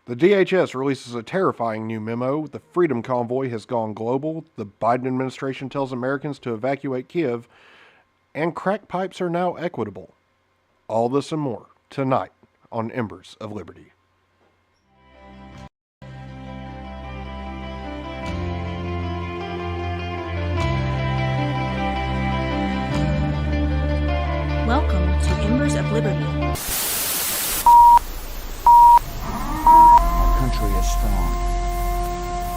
The DHS releases a terrifying new memo. The Freedom Convoy has gone global. The Biden administration tells Americans to evacuate Kyiv. And crack pipes are now equitable. All this and more tonight on Embers of Liberty. Welcome to Embers of Liberty. Our country is strong.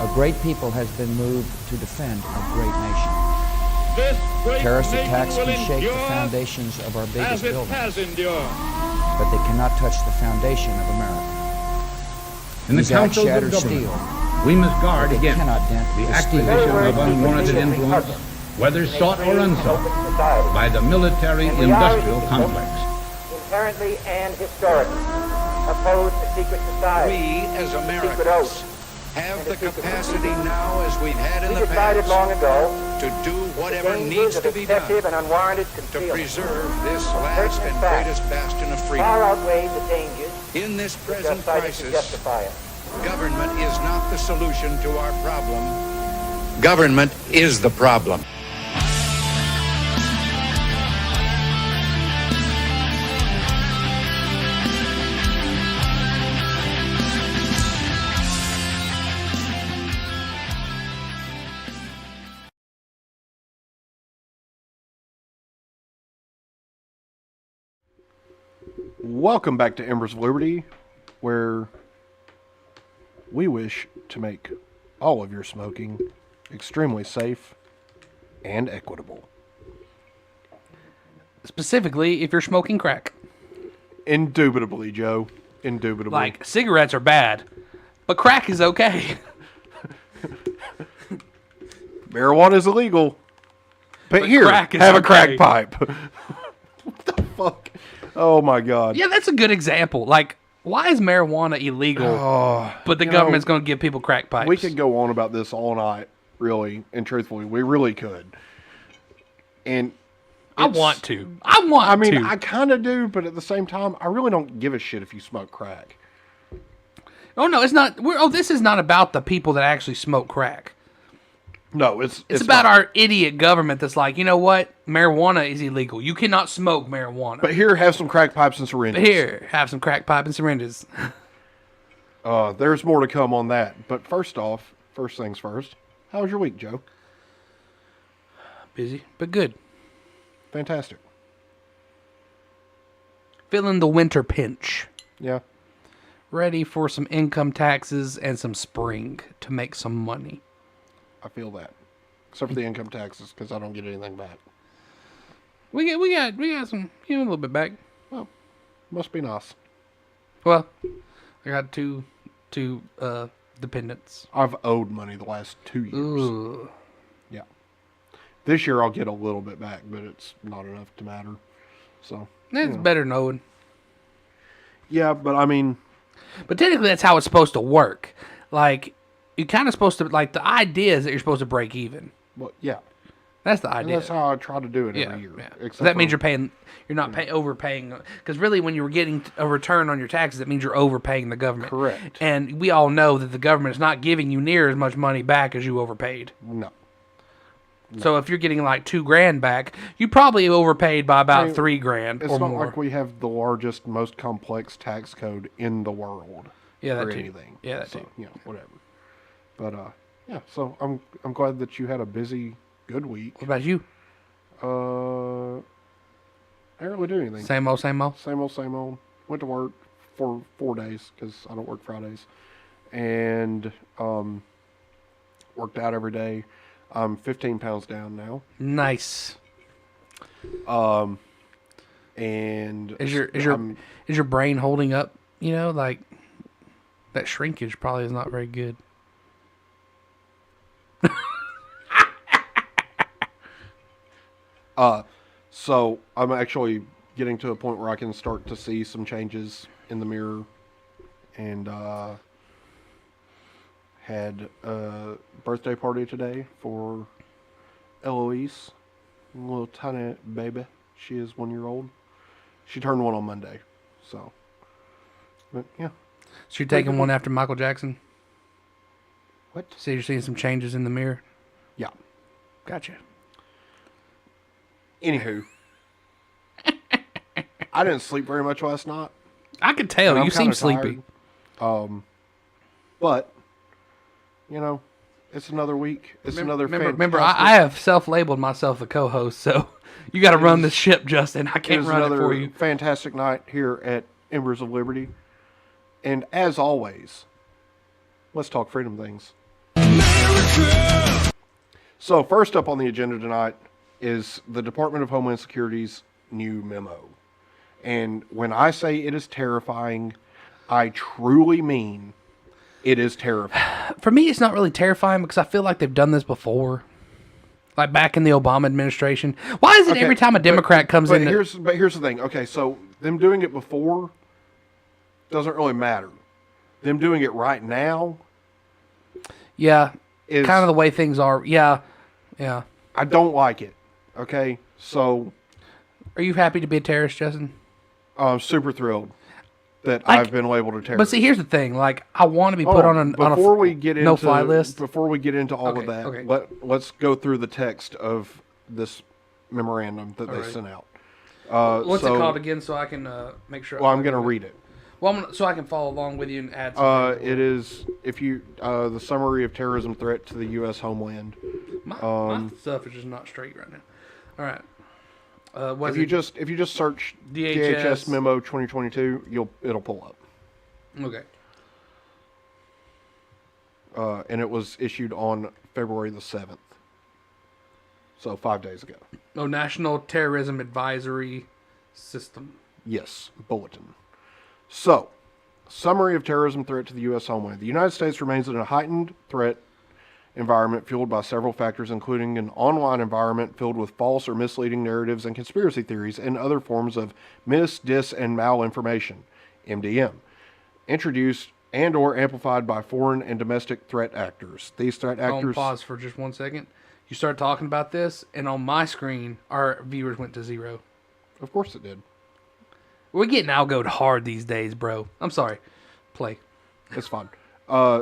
A great people has been moved to defend a great nation. Terrorist attacks can shake the foundations of our biggest buildings, but they cannot touch the foundation of America. In the councils of government, we must guard against the acquisition of unwarranted influence, whether sought or unsought, by the military-industrial complex. Inherently and historically oppose the secret society. We, as Americans, have the capacity now, as we've had in the decided past, long ago to do whatever needs to be done and unwarranted to preserve this last and greatest bastion of freedom. Far outweigh the dangers In this present crisis, justify it. government is not the solution to our problem. Government is the problem. Welcome back to Embers of Liberty, where we wish to make all of your smoking extremely safe and equitable. Specifically, if you're smoking crack. Indubitably, Joe. Indubitably. Like, cigarettes are bad, but crack is okay. Marijuana is illegal. But here, crack is have a okay. crack pipe. What the fuck? Oh my God. Yeah, that's a good example. Like, why is marijuana illegal, but the government's going to give people crack pipes? We could go on about this all night, really, and truthfully, we really could. And I want to. I mean, to. I kind of do, but at the same time, I really don't give a shit if you smoke crack. Oh, no, it's not. This is not about the people that actually smoke crack. No, it's about not. our idiot government that's like, you know what? Marijuana is illegal. You cannot smoke marijuana. But here, have some crack pipes and syringes. But here, have some crack pipe and syringes. There's more to come on that. But first things first. How was your week, Joe? Busy, but good. Fantastic. Feeling the winter pinch. Yeah. Ready for some income taxes and some spring to make some money. I feel that. Except for the income taxes, because I don't get anything back. We got some, a little bit back. Well, must be nice. Well, I got two dependents. I've owed money the last 2 years. Ooh. Yeah. This year I'll get a little bit back, but it's not enough to matter. So. It's better knowing. Yeah, but I mean. But technically that's how it's supposed to work. Like, you're kind of supposed to, like, the idea is that you're supposed to break even. Well, yeah. That's the And idea. that's how I try to do it every year. Yeah. So that means you're not overpaying. Because really, when you're getting a return on your taxes, it means you're overpaying the government. Correct. And we all know that the government is not giving you near as much money back as you overpaid. No. So if you're getting like $2,000 back, you probably overpaid by about $3,000 It's or not more. like we have the largest, most complex tax code in the world. Yeah, that or too. anything. Yeah, that so, too. You know, whatever. But yeah. So I'm glad that you had a busy, good week. What about you? I didn't really do anything. Same old, same old. Same old. Went to work for 4 days because I don't work Fridays, and worked out every day. I'm 15 pounds down now. Nice. And Is your brain holding up? You know, like that shrinkage probably is not very good. So I'm actually getting to a point where I can start to see some changes in the mirror, and had a birthday party today for Eloise, little tiny baby. She is 1 year old. She turned one on Monday, so. But yeah. So you're taking one after Michael Jackson? What? So you're seeing some changes in the mirror? Yeah. Gotcha. Anywho, I didn't sleep very much last night. I could tell. I'm You seem kinda sleepy. tired. But, you know, it's another week. It's another Remember, fantastic- I have self-labeled myself the co-host, so you got to run the ship, Justin. I It can't was run it another for you. fantastic night here at Embers of Liberty. And as always, let's talk freedom things. So first up on the agenda tonight is the Department of Homeland Security's new memo. And when I say it is terrifying, I truly mean it is terrifying. For me, it's not really terrifying because I feel like they've done this before. Like back in the Obama administration. Why is it every time a Democrat comes in? Here's the thing. Okay, so them doing it before doesn't really matter. Them doing it right now Yeah, is kind of the way things are. Yeah. I don't like it. Okay, so Are you happy to be a terrorist, Justin? I'm super thrilled that I've been labeled a terrorist. But see, here's the thing. Like, I want to be put on a before we get into no-fly list. Before we get into all of that, okay. let's go through the text of this memorandum that they sent out. What's it called again, so I can make sure? Well, I'm going to read it. Well, so I can follow along with you and add something. It is the summary of terrorism threat to the U.S. homeland. My stuff is just not straight right now. All right. If you just search DHS memo 2022, it'll pull up. Okay. And it was issued on February the 7th. So 5 days ago. Oh, National Terrorism Advisory System. Yes, bulletin. So, summary of terrorism threat to the U.S. homeland. The United States remains in a heightened threat environment fueled by several factors, including an online environment filled with false or misleading narratives and conspiracy theories and other forms of mis, dis, and malinformation, MDM, introduced and or amplified by foreign and domestic threat actors. These threat actors... Pause for just 1 second. You start talking about this, and on my screen, our viewers went to 0. Of course it did. We're getting algoed hard these days, bro. I'm sorry. Play. It's fine.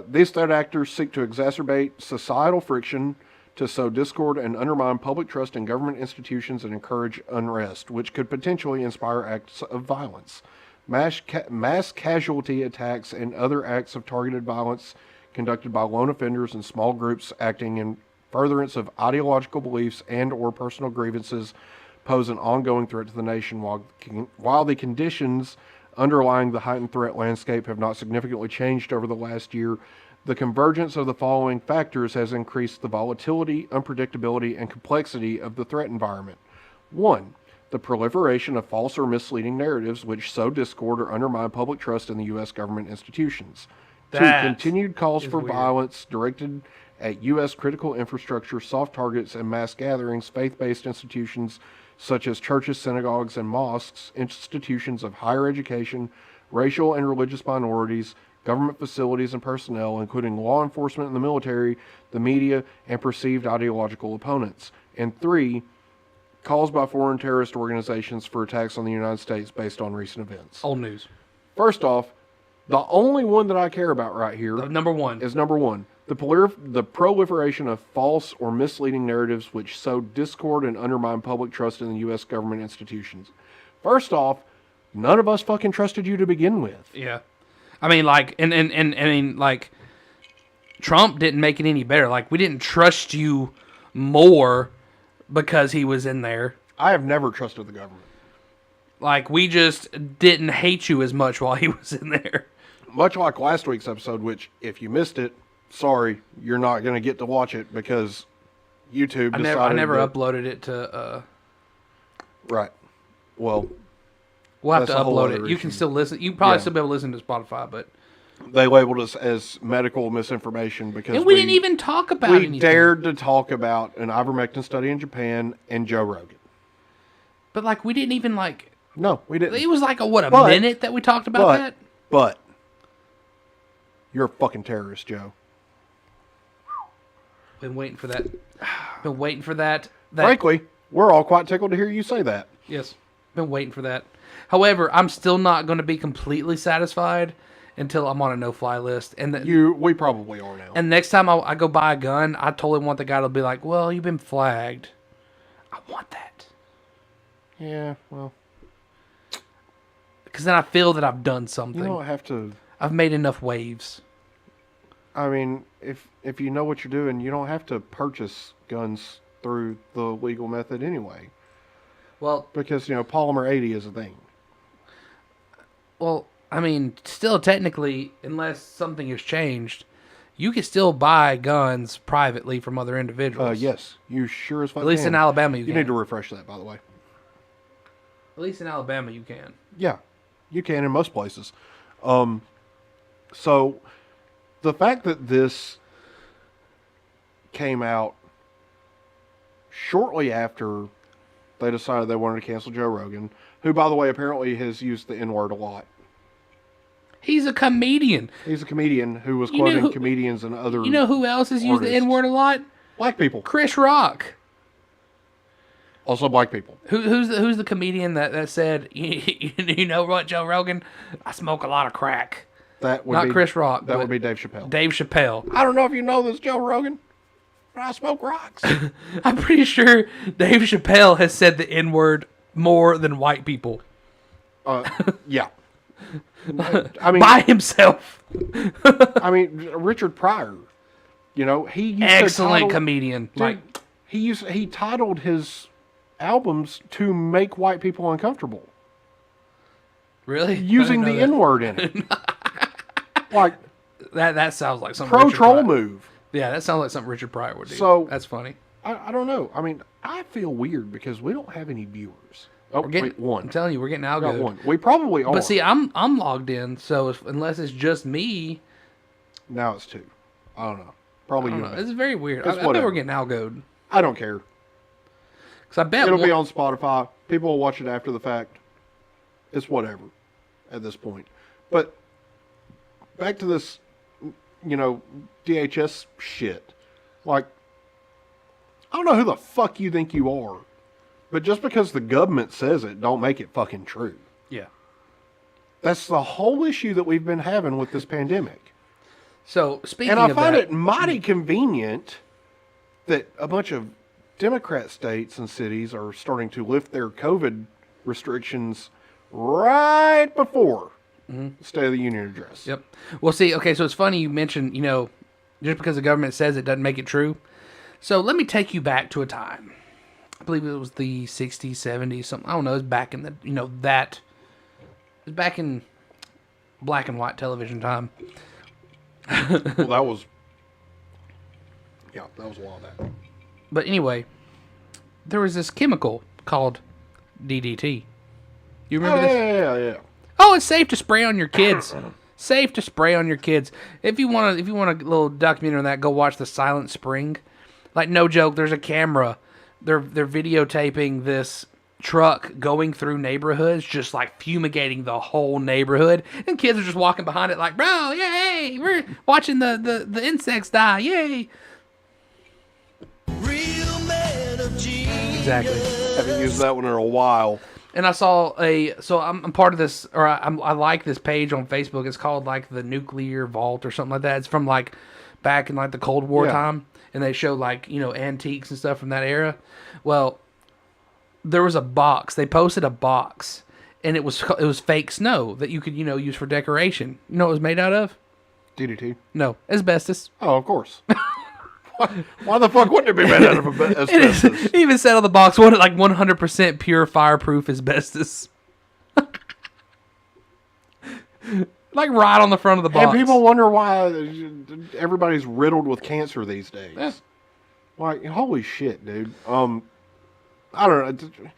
These threat actors seek to exacerbate societal friction, to sow discord and undermine public trust in government institutions and encourage unrest, which could potentially inspire acts of violence. Mass casualty attacks and other acts of targeted violence conducted by lone offenders and small groups acting in furtherance of ideological beliefs and or personal grievances pose an ongoing threat to the nation, while the conditions underlying the heightened threat landscape have not significantly changed over the last year. The convergence of the following factors has increased the volatility, unpredictability, and complexity of the threat environment. 1. The proliferation of false or misleading narratives which sow discord or undermine public trust in the U.S. government institutions. 2. Continued calls for violence directed at U.S. critical infrastructure, soft targets, and mass gatherings, faith-based institutions such as churches, synagogues, and mosques, institutions of higher education, racial and religious minorities, government facilities and personnel, including law enforcement and the military, the media, and perceived ideological opponents. And 3, calls by foreign terrorist organizations for attacks on the United States based on recent events. Old news. First off, the only one that I care about right here Number one. is number 1. The proliferation of false or misleading narratives which sow discord and undermine public trust in the U.S. government institutions. First off, none of us fucking trusted you to begin with. Yeah. I mean, like, and I mean, like, Trump didn't make it any better. Like, we didn't trust you more because he was in there. I have never trusted the government. Like, we just didn't hate you as much while he was in there. Much like last week's episode, which, if you missed it, sorry, you're not going to get to watch it because YouTube decided I never uploaded it to... Right. Well... We'll have to upload it. You can still listen. You probably still be able to listen to Spotify, but... They labeled us as medical misinformation because and we didn't even talk about anything. We dared to talk about an ivermectin study in Japan and Joe Rogan. But, like, we didn't even, like... No, we didn't. It was like, a minute that we talked about that? But, you're a fucking terrorist, Joe. Been waiting for that. Been waiting for that. Frankly, we're all quite tickled to hear you say that. Yes. Been waiting for that. However, I'm still not going to be completely satisfied until I'm on a no-fly list. And We probably are now. and next time I go buy a gun, I totally want the guy to be like, "Well, you've been flagged." I want that Yeah, well, because then I feel that I've done something. you don't have to. I've made enough waves. I mean, if you know what you're doing, you don't have to purchase guns through the legal method anyway. Well, Because, polymer 80 is a thing. Well, I mean, still technically, unless something has changed, you can still buy guns privately from other individuals. Yes, you sure as fuck At least can. in Alabama, you You can. need to refresh that, by the way. At least in Alabama, you can. Yeah, you can in most places. So, the fact that this came out shortly after they decided they wanted to cancel Joe Rogan, who, by the way, apparently has used the N-word a lot. He's a comedian. He's a comedian who was You know quoting who- comedians and other You know who else has used the artists. N-word a lot? Black people. Chris Rock. Also black people. Who's the comedian that said, you know what, Joe Rogan? I smoke a lot of crack. That would Not be Chris Rock, That but would be Dave Chappelle. Dave Chappelle. I don't know if you know this, Joe Rogan, but I smoke rocks. I'm pretty sure Dave Chappelle has said the N-word more than white people. Yeah. I mean, By himself. Richard Pryor. He used to Excellent title- comedian. Dude, he titled his albums to make white people uncomfortable, Really? using the N-word in it. Like That sounds like something pro Richard troll Pryor- move. Yeah, that sounds like something Richard Pryor would do. So- that's funny. I don't know. I mean, I feel weird because we don't have any viewers. Oh, We're getting wait, one. I'm telling you, we're getting We got outgoed. one. We probably are. But see, I'm logged in, so unless it's just me, Now it's two. I don't know. Probably I you. don't know. and me. It's very weird. It's I bet whatever. we're getting outgoed. I don't care. Because I bet It'll be one- on Spotify. People will watch it after the fact. It's whatever at this point. But back to this, DHS shit. Like, I don't know who the fuck you think you are, but just because the government says it, don't make it fucking true. Yeah. That's the whole issue that we've been having with this pandemic. So speaking And I of find that, it mighty convenient that a bunch of Democrat states and cities are starting to lift their COVID restrictions right before the State of the Union address. Yep. Well, see, okay, so it's funny you mentioned, just because the government says it doesn't make it true. So let me take you back to a time. I believe it was the 60s, 70s, something. I don't know. It was back in the, it was back in black and white television time. Well, that was a while back. But anyway, there was this chemical called DDT. You remember this? Yeah. Oh, it's safe to spray on your kids. Safe to spray on your kids. If you want a little documentary on that, go watch The Silent Spring. Like, no joke, there's a camera. They're videotaping this truck going through neighborhoods, just like fumigating the whole neighborhood, and kids are just walking behind it like, bro, yay, we're watching the insects die, yay. Exactly. Haven't used that one in a while. And I saw so I'm part of this, or I like this page on Facebook. It's called like the Nuclear Vault or something like that. It's from like back in like the Cold War time, and they show like antiques and stuff from that era. Well, there was a box. They posted a box, and it was fake snow that you could use for decoration. You know what it was made out of? DDT. No, asbestos. Oh, of course. Why the fuck wouldn't it be made out of asbestos? It even said on the box, what, like 100% pure fireproof asbestos. Like right on the front of the box. And people wonder why everybody's riddled with cancer these days. Yeah. Like, holy shit, dude. I don't know.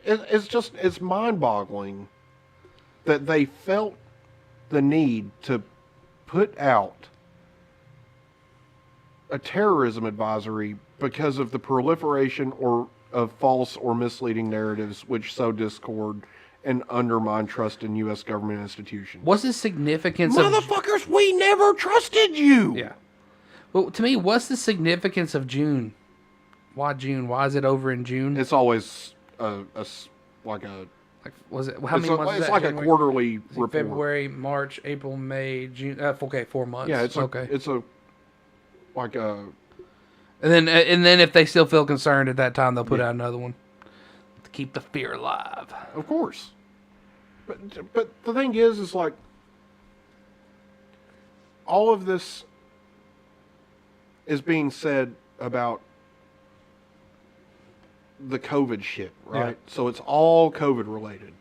It's mind-boggling that they felt the need to put out a terrorism advisory because of the proliferation of false or misleading narratives which sow discord and undermine trust in U.S. government institutions. What's the significance of... Motherfuckers, we never trusted you! Yeah. Well, to me, what's the significance of June? Why June? Why is it over in June? It's always like a Like, was it? How many months? It's is that? like January? a quarterly report. February, March, April, May, June. Okay, 4 months. Yeah, it's okay. It's a like a. And then if they still feel concerned at that time, they'll put out another one to keep the fear alive. Of course. But the thing is like all of this is being said about the COVID shit, right? Yeah. So it's all COVID related.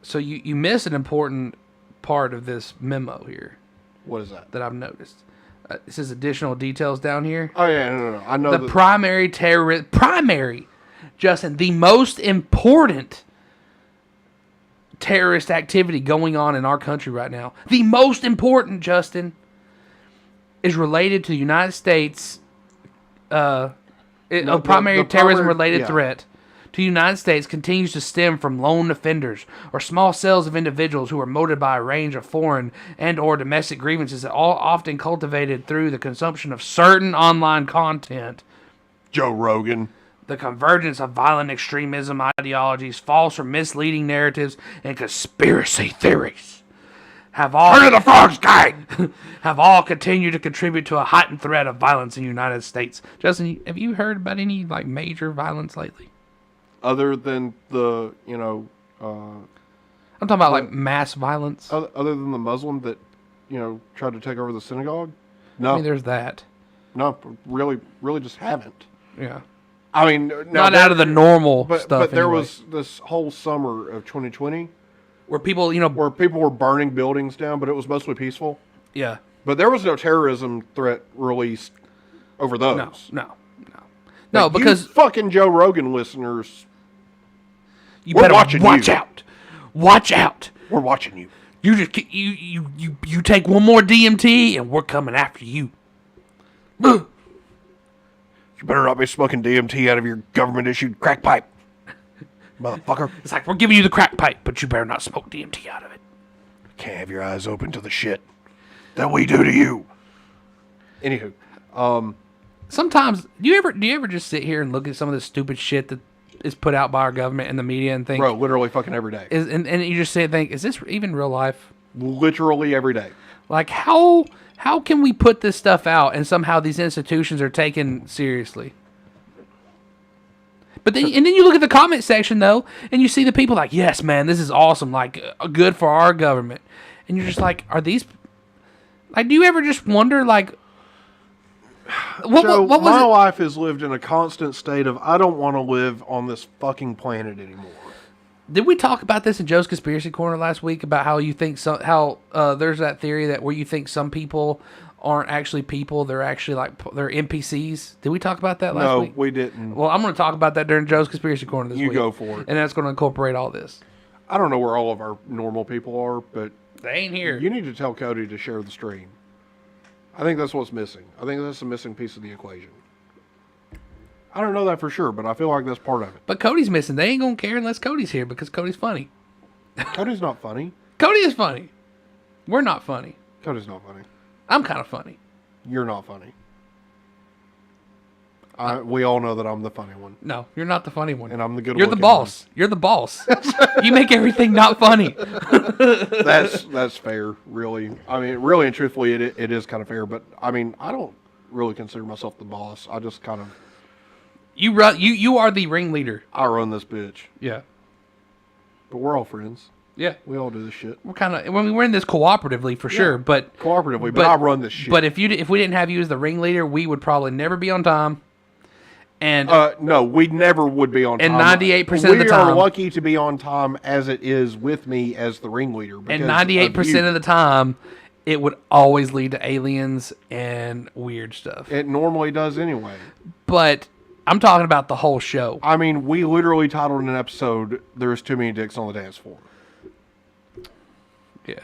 So you miss an important part of this memo here What is that? that I've noticed. It says additional details down here. Oh yeah, no. I know The primary, Justin, the most important terrorist activity going on in our country right now, the most important, Justin, is related to the United States. Primary terrorism-related threat to the United States continues to stem from lone offenders or small cells of individuals who are motivated by a range of foreign and or domestic grievances that all often cultivated through the consumption of certain online content. Joe Rogan. The convergence of violent extremism ideologies, false or misleading narratives, and conspiracy theories have all the frogs gang! have all continued to contribute to a heightened threat of violence in the United States. Justin, have you heard about any like major violence lately? Other than the, I'm talking about like mass violence. other than the Muslim that, tried to take over the synagogue? No. I mean, there's that. No, really just haven't. Yeah. I mean, Not out of the normal stuff. But there anyway. was this whole summer of 2020 where people, where people were burning buildings down, but it was mostly peaceful. yeah. But there was no terrorism threat released over those. No, because you fucking Joe Rogan listeners, you we're better watching watch you. out. Watch out. We're watching you. You just you take one more DMT and we're coming after you. You better not be smoking DMT out of your government-issued crack pipe, motherfucker. It's like, we're giving you the crack pipe, but you better not smoke DMT out of it. Can't have your eyes open to the shit that we do to you. Anywho, Sometimes, do you ever just sit here and look at some of the stupid shit that is put out by our government and the media and think, bro, literally fucking every day. and you just sit and think, is this even real life? Literally every day. Like, how can we put this stuff out and somehow these institutions are taken seriously? But then you look at the comment section though, and you see the people like, yes, man, this is awesome, like good for our government, and you're just like, are these? Like, do you ever just wonder, like, what was my it? life has lived in a constant state of I don't want to live on this fucking planet anymore. Did we talk about this in Joe's Conspiracy Corner last week about how you think there's that theory that where you think some people aren't actually people, they're actually they're NPCs? Did we talk about that last week? No, we didn't. Well, I'm going to talk about that during Joe's Conspiracy Corner this week. You go for it. And that's going to incorporate all this. I don't know where all of our normal people are, but They ain't here. you need to tell Cody to share the stream. I think that's what's missing. I think that's the missing piece of the equation. I don't know that for sure, but I feel like that's part of it. But Cody's missing. They ain't going to care unless Cody's here because Cody's funny. Cody's not funny. Cody is funny. We're not funny. Cody's not funny. I'm kind of funny. You're not funny. We all know that I'm the funny one. No, you're not the funny one. And I'm the good You're the looking boss. You're the boss. You make everything not funny. That's fair, really. I mean, really and truthfully, it is kind of fair. But I mean, I don't really consider myself the boss. I just kind of You are the ringleader. I run this bitch. Yeah. But we're all friends. Yeah. We all do this shit We're kind of. I mean, we're in this cooperatively for sure, but cooperatively. But I run this shit. But if we didn't have you as the ringleader, we would probably never be on time. And no, we never would be on time. And 98% of the we are time- lucky to be on time as it is with me as the ringleader. and 98% of the time, it would always lead to aliens and weird stuff. it normally does anyway. But I'm talking about the whole show. I mean, we literally titled an episode "There's Too Many Dicks on the Dance Floor" Yeah.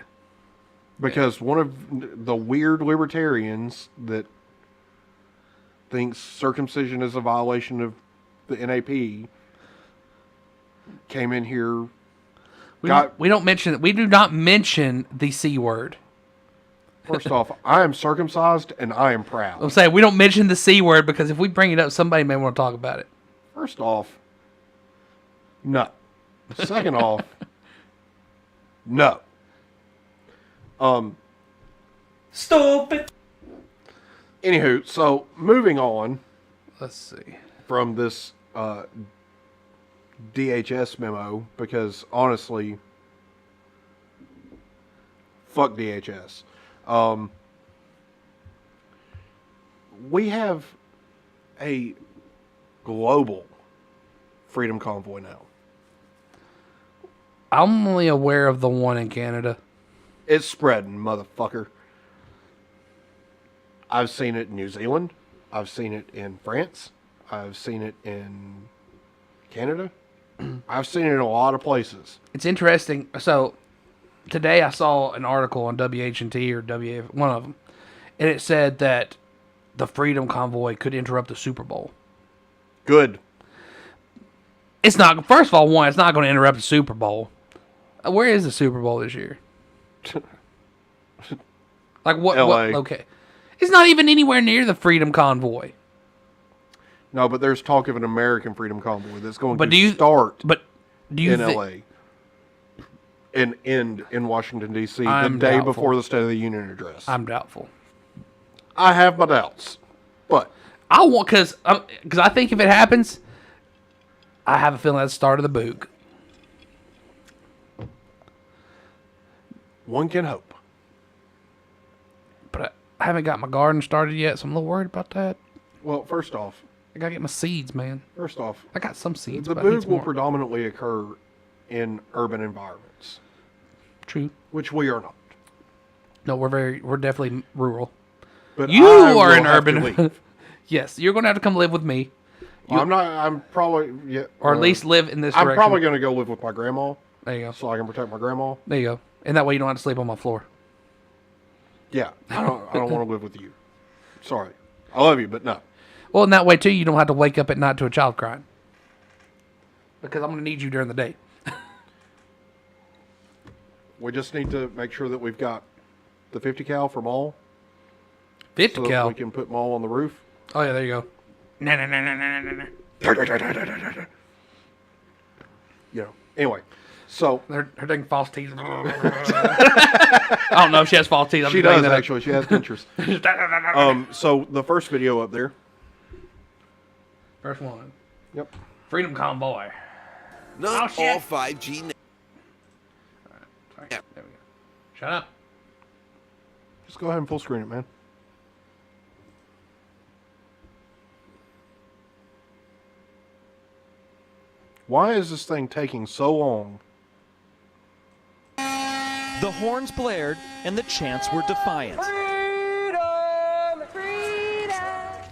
because one of the weird libertarians that thinks circumcision is a violation of the NAP came in here. We do not mention the C word. First off, I am circumcised and I am proud. I'm saying we don't mention the C word because if we bring it up, somebody may want to talk about it. First off, no. Second off, no. Stupid. Anywho, so moving on Let's see. from this DHS memo, because honestly, fuck DHS. We have a global freedom convoy now. I'm only aware of the one in Canada. It's spreading, motherfucker. I've seen it in New Zealand. I've seen it in France. I've seen it in Canada. I've seen it in a lot of places. It's interesting. So today I saw an article on WH&T or WF, one of them, and it said that the Freedom Convoy could interrupt the Super Bowl. Good. It's not. First of all, one, it's not going to interrupt the Super Bowl. Where is the Super Bowl this year? Like what? LA. Okay, it's not even anywhere near the Freedom Convoy. No, but there's talk of an American freedom convoy that's going But to start But do you in LA and end in Washington, D.C. the I'm day doubtful. before the State of the Union address. I'm doubtful. I have my doubts, but I want because I think if it happens, I have a feeling that's the start of the boog. one can hope. But I haven't got my garden started yet, so I'm a little worried about that. Well, first off, I gotta get my seeds, man. I got some seeds. the but I need boog some will more. predominantly occur in urban environments, True. which we are not. No, we're definitely rural. But You I are will an have to urban. leave. Yes, you're gonna have to come live with me, Well, I'm probably or at least live in this I'm direction. probably going to go live with my grandma, There you go. so I can protect my grandma. There you go. And that way you don't have to sleep on my floor. Yeah, I don't want to live with you. Sorry, I love you, but no. Well, in that way too, you don't have to wake up at night to a child crying. Because I'm gonna need you during the day. We just need to make sure that we've got the 50 cal for Maul, 50 so that cal. we can put Maul on the roof. Oh yeah, there you go. No. You know. Anyway, so Her taking false teeth. I don't know if she has false teeth. I'm she just making does that up. actually. She has dentures. So the first video up there. First one. Yep. Freedom Convoy. Not shit. all 5G. Sorry. There we go. Shut up. Just go ahead and full screen it, man. Why is this thing taking so long? The horns blared and the chants were defiant.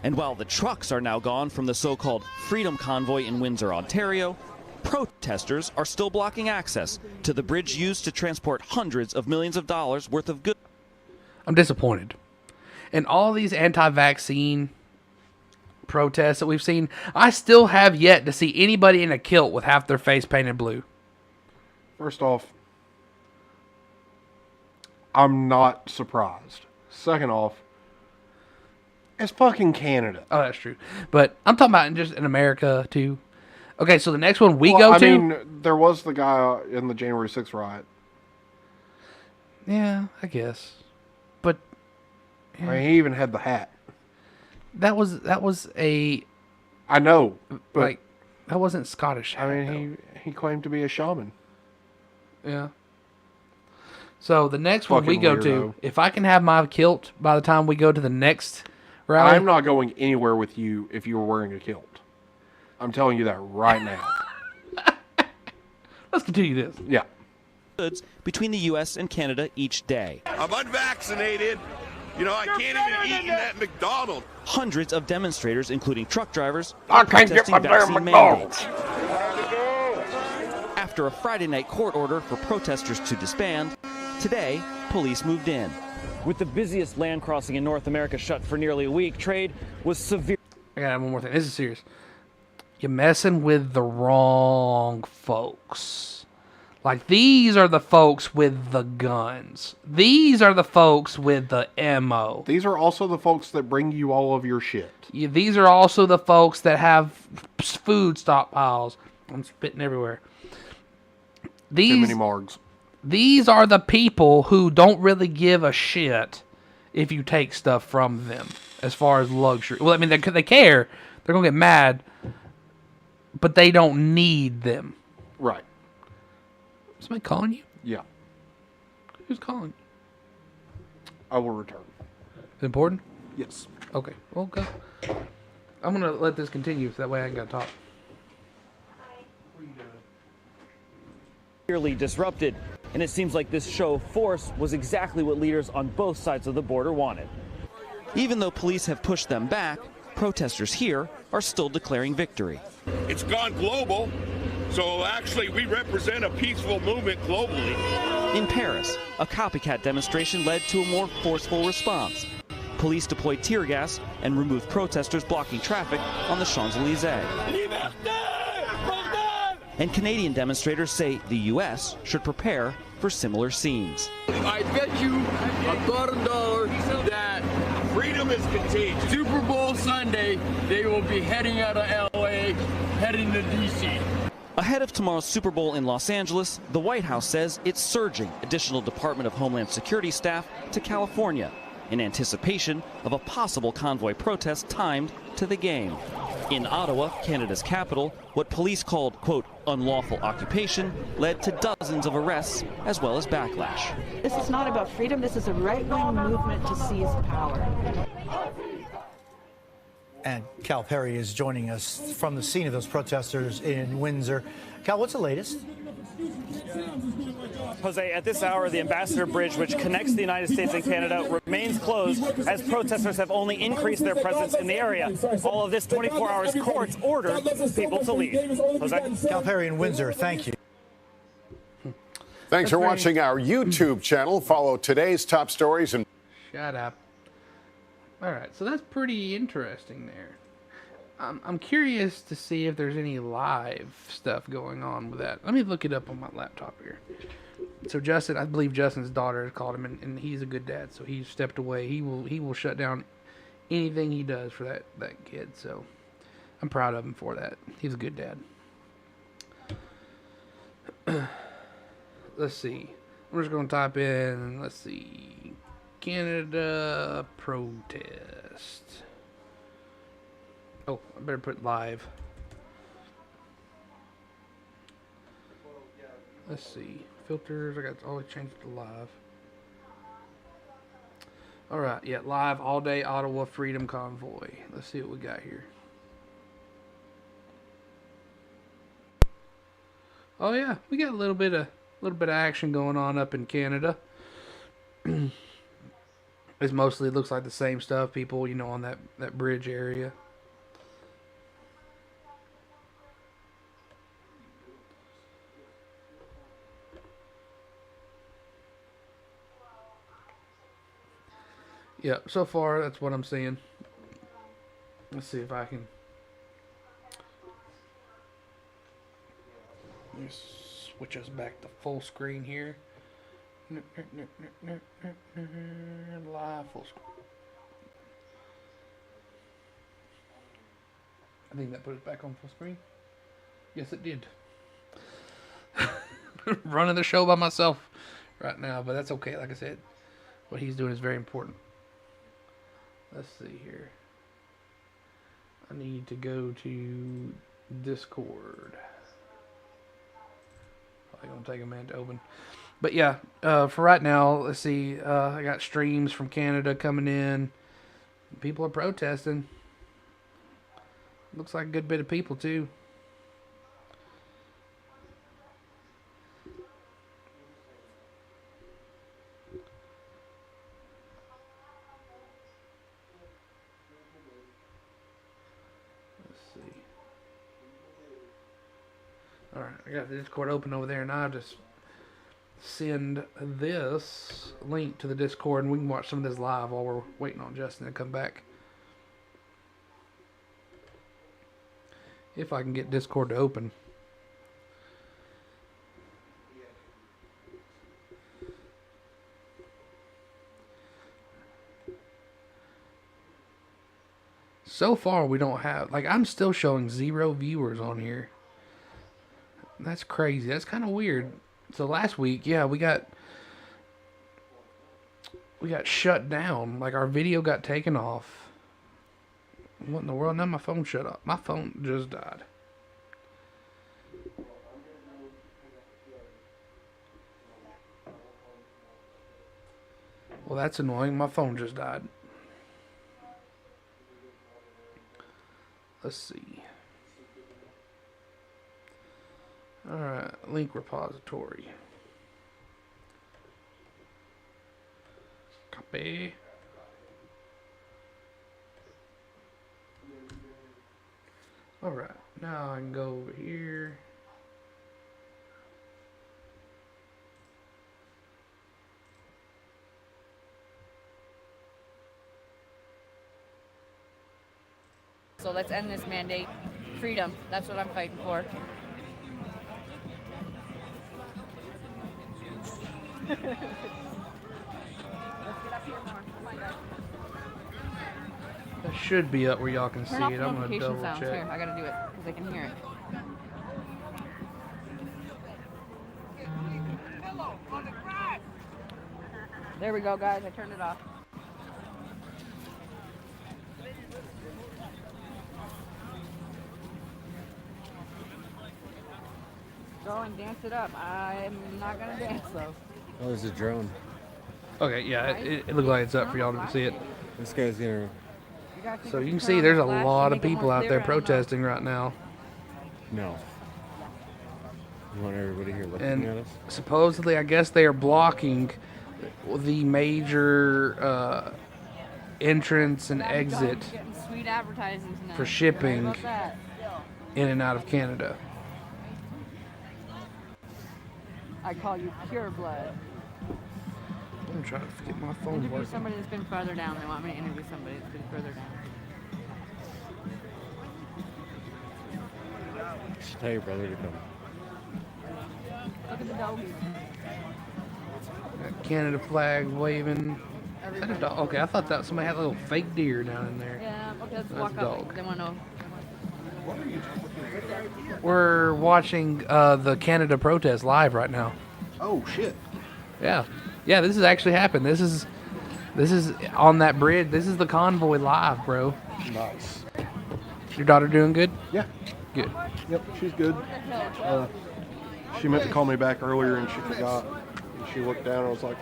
And while the trucks are now gone from the so-called Freedom Convoy in Windsor, Ontario, protesters are still blocking access to the bridge used to transport hundreds of millions of dollars worth of goods. I'm disappointed. And all these anti-vaccine protests that we've seen, I still have yet to see anybody in a kilt with half their face painted blue. First off, I'm not surprised. Second off, it's fucking Canada. Oh, that's true. But I'm talking about just in America, too. Okay, so the next one we Well, go I to... mean, there was the guy in the January 6th riot. Yeah, I guess. But I mean, he even had the hat. that was a... I know, but like, that wasn't Scottish. I mean, he claimed to be a shaman. Yeah. So the next one we Fucking go weirdo. to, if I can have my kilt by the time we go to the next rally, I'm not going anywhere with you if you were wearing a kilt. I'm telling you that right now. let's continue this. Yeah. Goods between the U.S. and Canada each day. I'm unvaccinated. You know, I can't even eat in that McDonald's. Hundreds of demonstrators, including truck drivers, I are can't get protesting my damn vaccine McDonald's. mandates. After a Friday night court order for protesters to disband, today, police moved in. With the busiest land crossing in North America shut for nearly a week, trade was severe. I got one more thing. This is serious. You're messing with the wrong folks. Like, these are the folks with the guns. These are the folks with the ammo. These are also the folks that bring you all of your shit. These are also the folks that have food stockpiles. I'm spitting everywhere. Too many margs. These are the people who don't really give a shit if you take stuff from them as far as luxury. Well, I mean, they care. They're going to get mad, but they don't need them. Right. Somebody calling you? Yeah. Who's calling you? I will return. Is it important? Yes. Okay. Well, go. I'm going to let this continue so that way I ain't got to talk. Clearly disrupted, and it seems like this show of force was exactly what leaders on both sides of the border wanted. Even though police have pushed them back, protesters here are still declaring victory. It's gone global, so actually we represent a peaceful movement globally. In Paris, a copycat demonstration led to a more forceful response. Police deployed tear gas and removed protesters blocking traffic on the Champs-Élysées. And Canadian demonstrators say the U.S. should prepare for similar scenes. I bet you $1,000 that Freedom is contagious. Super Bowl Sunday, they will be heading out of L.A., heading to D.C. Ahead of tomorrow's Super Bowl in Los Angeles, the White House says it's surging additional Department of Homeland Security staff to California in anticipation of a possible convoy protest timed to the game. In Ottawa, Canada's capital, what police called, quote, unlawful occupation led to dozens of arrests as well as backlash. This is not about freedom. This is a right-wing movement to seize power. And Cal Perry is joining us from the scene of those protesters in Windsor. Cal, what's the latest? Jose, at this hour, the Ambassador Bridge, which connects the United States and Canada, remains closed as protesters have only increased their presence in the area. All of this 24 hours, courts ordered people to leave. Jose? Cal Perry in Windsor, thank you. Thanks for watching our YouTube channel. Follow today's top stories and... Shut up. All right, so that's pretty interesting there. I'm curious to see if there's any live stuff going on with that. Let me look it up on my laptop here. So Justin, I believe Justin's daughter has called him, and he's a good dad, so he's stepped away. He will shut down anything he does for that kid. So I'm proud of him for that. He's a good dad. Let's see. I'm just going to type in, let's see, Canada protest. Oh, I better put live. Let's see. Filters, I got to always change it to live. Alright, yeah, live all day Ottawa Freedom Convoy. Let's see what we got here. Oh yeah, we got a little bit of action going on up in Canada. It's mostly, it looks like the same stuff, people, you know, on that bridge area. Yeah, so far that's what I'm seeing. Let's see if I can just switch us back to full screen here. Live full screen. I think that put us back on full screen. Yes, it did. Running the show by myself right now, but that's okay. Like I said, what he's doing is very important. Let's see here. I need to go to Discord. Probably gonna take a minute to open. But yeah, for right now, let's see. I got streams from Canada coming in. People are protesting. Looks like a good bit of people too. Alright, I got the Discord open over there, and I'll just send this link to the Discord, and we can watch some of this live while we're waiting on Justin to come back. If I can get Discord to open. So far, we don't have, like, I'm still showing 0 viewers on here. That's crazy. That's kind of weird. So last week, yeah, we got shut down. Like, our video got taken off. What in the world? Now my phone shut off. My phone just died. Well, that's annoying. My phone just died. Let's see. Alright, link repository. Copy. Alright, now I can go over here. So let's end this mandate. Freedom. That's what I'm fighting for. Let's get up here more. Find out. That should be up where y'all can see Turn off it. I'm gonna notification double sounds. check. Here, I gotta do it because I can hear it. There we go, guys. I turned it off. Go and dance it up. I'm not gonna dance though. Oh, there's a drone. Okay, yeah, it looks like it's up for y'all to see it. This guy's gonna. So you can see there's a lot of people out there protesting right now. No. You want everybody here looking at And us? supposedly, I guess they are blocking the major entrance and exit Getting sweet advertising tonight. for shipping Right about that. in and out of Canada. I call you pure blood. I'm trying to get my phone Interview working. somebody that's been further down. They want me to interview somebody that's been further down. Just tell your brother to come. Look at the doggies. Got Canada flag waving. Is that a dog? Okay, I thought that somebody had a little fake deer down in there. Yeah, okay, let's That's walk a up. dog. They want to know. We're watching the Canada protest live right now. Oh shit! Yeah, yeah. This has actually happened. This is on that bridge. This is the convoy live, bro. Nice. Your daughter doing good? Yeah. Good. Yep, she's good. She meant to call me back earlier and she forgot. And she looked down and was like,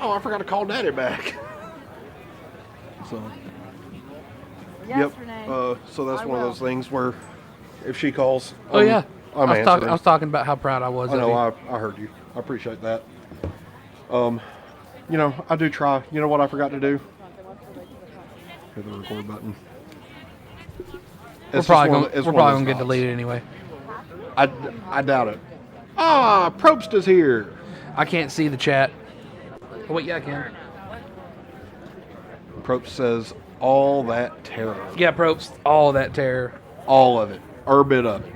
"Oh, I forgot to call Daddy back." So. Yes, Yep. Renee. So that's I one of will. those things where if she calls, Oh yeah. I'm I answering. was talking about how proud I was I of know. you. I heard you. I appreciate that. You know, I do try. You know what I forgot to do? Hit the record button. We're probably gonna get deleted anyway. I doubt it. Ah, Probst is here. I can't see the chat. Oh, wait, yeah, I can. Probst says all that terror. Yeah, Probst, all that terror. All of it. Or a bit of it.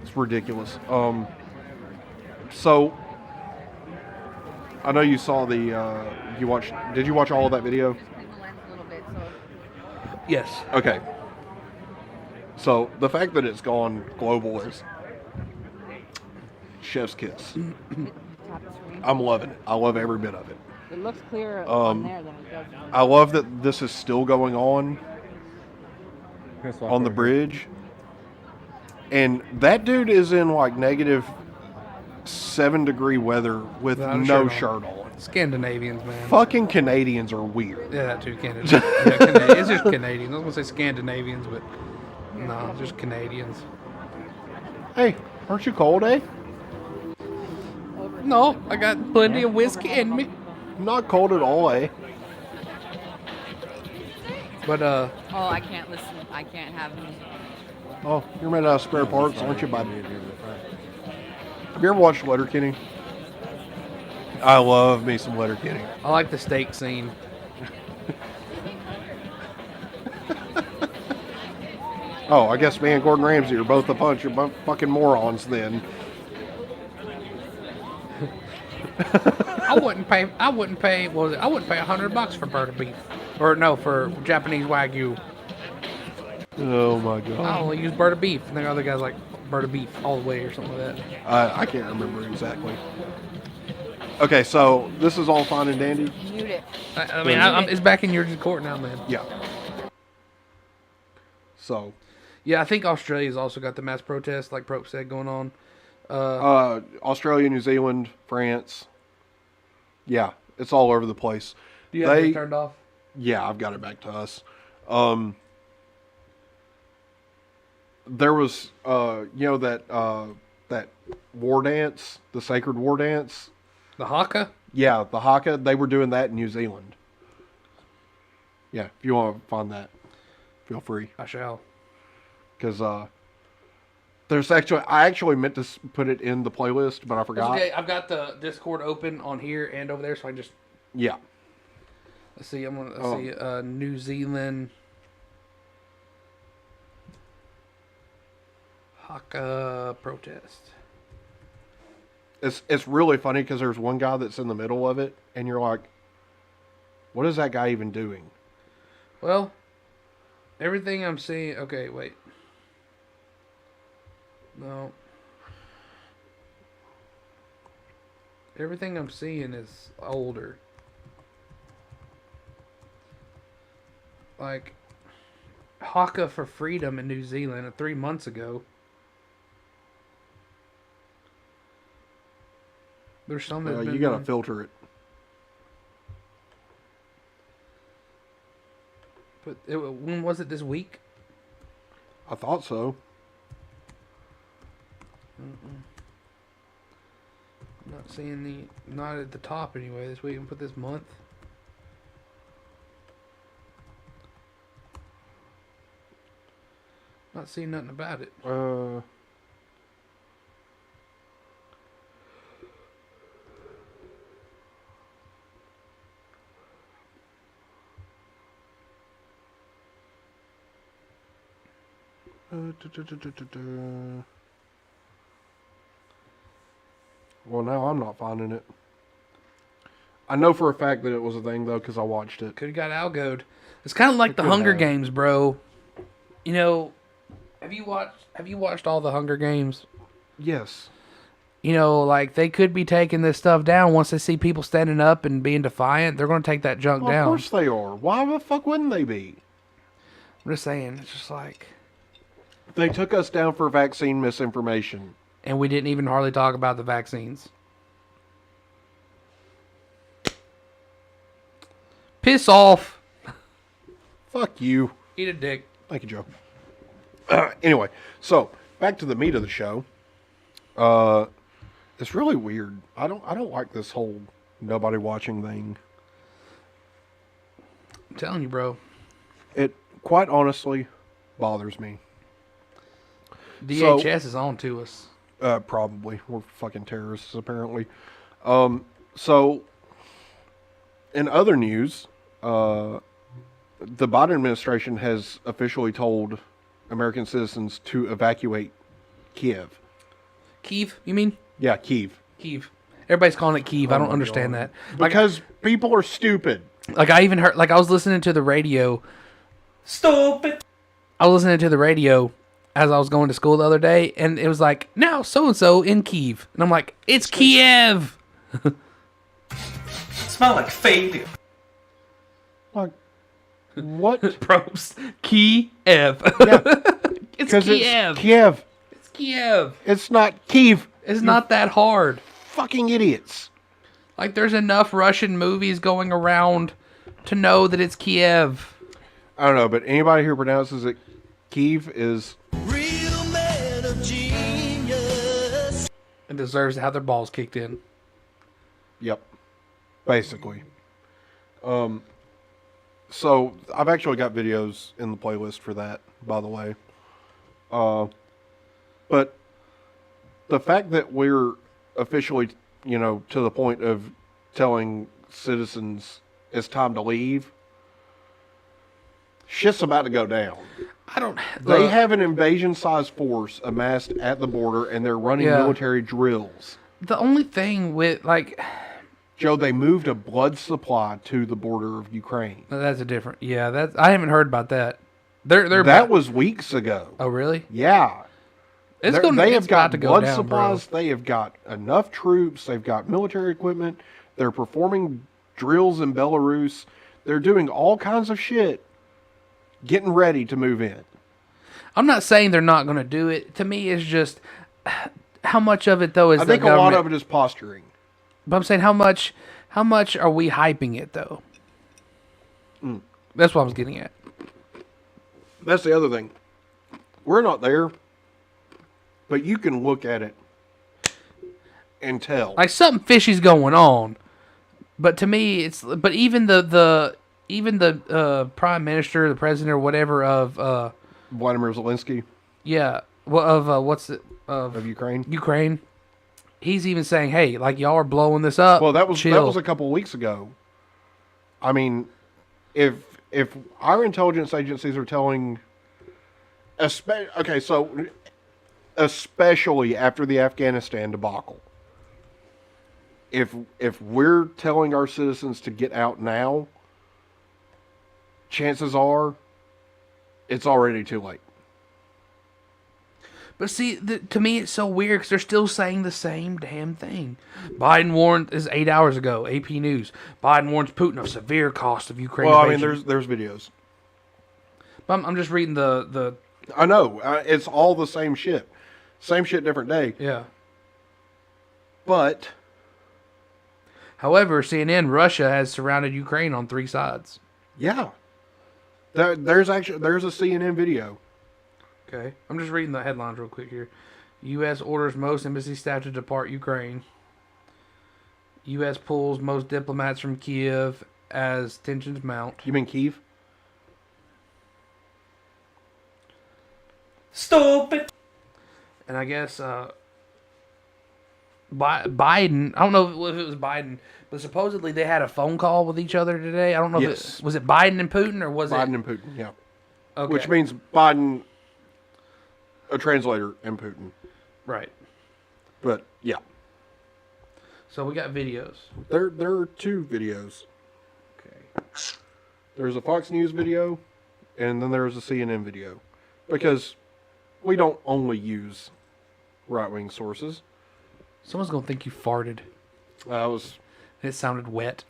It's ridiculous. So I know you saw the did you watch all of that video? Yes. Okay. So the fact that it's gone global is chef's kiss. I'm loving it. I love every bit of it. It looks clearer on there than it does. I love that this is still going on the bridge. And that dude is in like -7-degree weather with Without a no shirt shirt on. Scandinavians, man. Fucking Canadians are weird. Yeah, that too, Canada. Yeah, it's just Canadians. I was gonna say Scandinavians, but no, just Canadians. Hey, aren't you cold, eh? No, I got plenty of whiskey in me. Not cold at all, eh? But Oh, I can't listen. I can't have them. Oh, you're made out of spare parts, aren't you, bud? Have you ever watched Letterkenny? I love me some Letterkenny. I like the steak scene. Oh, I guess me and Gordon Ramsay are both a bunch of fucking morons then. I wouldn't pay $100 for bird beef. Or no, for Japanese Wagyu. Oh my god. I only use bird beef. And the other guy's like, Bird of beef all the way or something like that. I can't remember exactly. Okay, so this is all fine and dandy. Mute it. I mean, it's back in your court now, man. Yeah. So. Yeah, I think Australia's also got the mass protest, like Prope said, going on. Australia, New Zealand, France. Yeah, it's all over the place. Do you have it turned off? Yeah, I've got it back to us. There was, that war dance, the sacred war dance. The haka? Yeah, the haka. They were doing that in New Zealand. Yeah, if you want to find that, feel free. I shall. Because I actually meant to put it in the playlist, but I forgot. Okay, I've got the Discord open on here and over there, so I just. Yeah. Let's see. Let's see. New Zealand haka protest. It's really funny because there's one guy that's in the middle of it, and you're like, what is that guy even doing? Well, everything I'm seeing. Okay, wait. No. Everything I'm seeing is older. Like, haka for freedom in New Zealand 3 months ago. There's some that you gotta filter it. But when was it this week? I thought so. I'm not seeing not at the top anyway this week. I'm put this month. Not seeing nothing about it. Well, now I'm not finding it. I know for a fact that it was a thing, though, because I watched it. Could have got algoed. It's kind of like the Hunger Games, bro. You know, have you watched all the Hunger Games? Yes. You know, like, they could be taking this stuff down once they see people standing up and being defiant. They're going to take that junk down. Of course they are. Why the fuck wouldn't they be? I'm just saying, it's just like... They took us down for vaccine misinformation. And we didn't even hardly talk about the vaccines. Piss off. Fuck you. Eat a dick. Thank you, Joe. Anyway, so back to the meat of the show. It's really weird. I don't like this whole nobody watching thing. I'm telling you, bro. It quite honestly bothers me. DHS is on to us. Probably. We're fucking terrorists, apparently. So, in other news, the Biden administration has officially told American citizens to evacuate Kyiv. Kyiv, you mean? Yeah, Kyiv. Kyiv. Everybody's calling it Kyiv. I don't understand that. Because people are stupid. Like, I even heard, like, I was listening to the radio. Stupid. I was listening to the radio as I was going to school the other day, and it was like, now so-and-so in Kyiv. And I'm like, it's Kiev! Smell like failure. Like, what? Prost. Kiev. Yeah. It's Kiev. It's Kiev. It's Kiev. It's not Kyiv. It's not that hard. Fucking idiots. Like, there's enough Russian movies going around to know that it's Kiev. I don't know, but anybody who pronounces it Kyiv is... Real man of genius. And deserves to have their balls kicked in. Yep. Basically. So, I've actually got videos in the playlist for that, by the way. But the fact that we're officially, to the point of telling citizens it's time to leave, shit's about to go down. They have an invasion-sized force amassed at the border, and they're running military drills. The only thing with, like... Joe, they moved a blood supply to the border of Ukraine. That's a different... Yeah, I haven't heard about that. They're that was weeks ago. Oh, really? Yeah. They have got to go blood down, supplies. bro. They have got enough troops. They've got military equipment. They're performing drills in Belarus. They're doing all kinds of shit, getting ready to move in. I'm not saying they're not going to do it. To me, it's just how much of it though is. I think a lot of it is posturing. But I'm saying how much are we hyping it though? That's what I was getting at. That's the other thing. We're not there, but you can look at it and tell. Like something fishy's going on. But to me, it's even the prime minister, the president, or whatever of Vladimir Zelensky. Yeah, well, of Ukraine. Ukraine. He's even saying, "Hey, like y'all are blowing this up." Well, that was chill. a couple of weeks ago. I mean, if our intelligence agencies are telling, especially after the Afghanistan debacle, if we're telling our citizens to get out now, chances are it's already too late. But see, to me, it's so weird because they're still saying the same damn thing. Biden warned, this is 8 hours ago, AP News. Biden warns Putin of severe cost of Ukraine invasion. I mean, there's videos. But I'm just reading the. I know. It's all the same shit. Same shit, different day. Yeah. But. However, CNN, Russia has surrounded Ukraine on 3 sides. Yeah. There's a CNN video. Okay. I'm just reading the headlines real quick here. U.S. orders most embassy staff to depart Ukraine. U.S. pulls most diplomats from Kyiv as tensions mount. You mean Kyiv? Stupid. And I guess Biden, I don't know if it was Biden, but supposedly they had a phone call with each other today. I don't know if was it Biden and Putin or was Biden and Putin, yeah. Okay. Which means Biden, a translator, and Putin. Right. But, yeah. So we got videos. There are 2 videos. Okay. There's a Fox News video, and then there's a CNN video. Because we don't only use right-wing sources. Someone's going to think you farted. It sounded wet.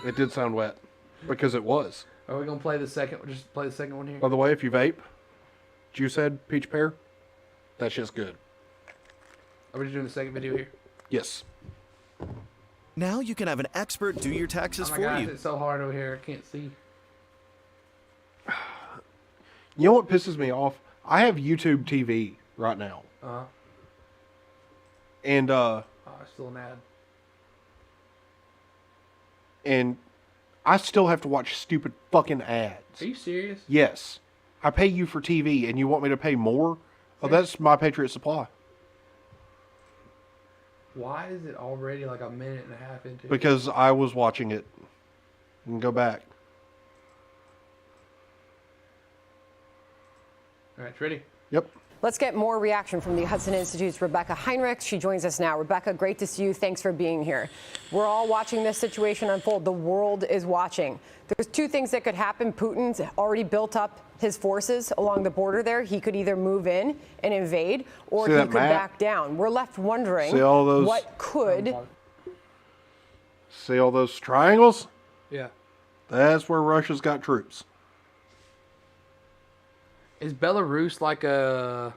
It did sound wet. Because it was. Are we going to play the second one here? By the way, if you vape, Juice Head, Peach Pear, that shit's good. Are we just doing the second video here? Yes. Now you can have an expert do your taxes for you. It's so hard over here. I can't see. You know what pisses me off? I have YouTube TV right now. Uh-huh. And, still an ad. And I still have to watch stupid fucking ads. Are you serious? Yes. I pay you for TV and you want me to pay more? Oh, that's My Patriot Supply. Why is it already like a minute and a half into it? Because I was watching it. You can go back. All right, ready? Yep. Let's get more reaction from the Hudson Institute's Rebecca Heinrich. She joins us now. Rebecca, great to see you. Thanks for being here. We're all watching this situation unfold. The world is watching. There's 2 things that could happen. Putin's already built up his forces along the border there. He could either move in and invade, or he could back down. We're left wondering what could... See all those triangles? Yeah. That's where Russia's got troops. Is Belarus like a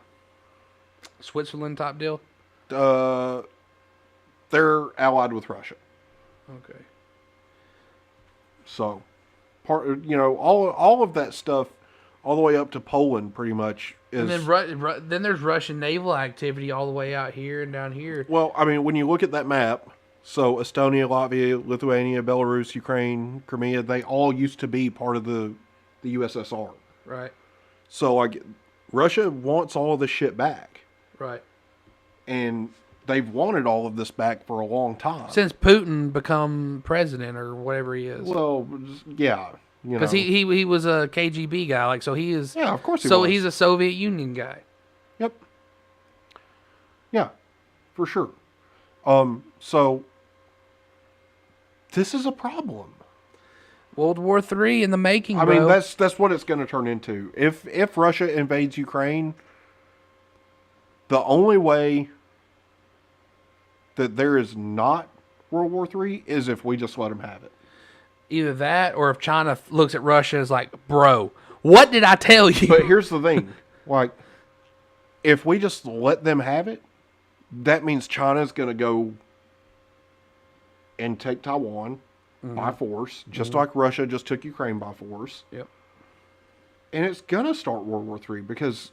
Switzerland type deal? They're allied with Russia. Okay. So, all of that stuff, all the way up to Poland, pretty much is. And then there's Russian naval activity all the way out here and down here. Well, I mean, when you look at that map, so Estonia, Latvia, Lithuania, Belarus, Ukraine, Crimea, they all used to be part of the USSR. Right. So Russia wants all of this shit back. Right. And they've wanted all of this back for a long time. Since Putin become president or whatever he is. Well, yeah. Because he was a KGB guy. Like, so he is. Yeah, of course he was. So he's a Soviet Union guy. Yep. Yeah, for sure. So this is a problem. World War III in the making, I bro. mean, that's what it's going to turn into. If Russia invades Ukraine, The only way that there is not World War III is if we just let them have it. Either that, or if China looks at Russia as like, bro, what did I tell you? But here's the thing. Like, if we just let them have it, that means China's going to go and take Taiwan by force, just like Russia just took Ukraine by force. Yep. And it's going to start World War III because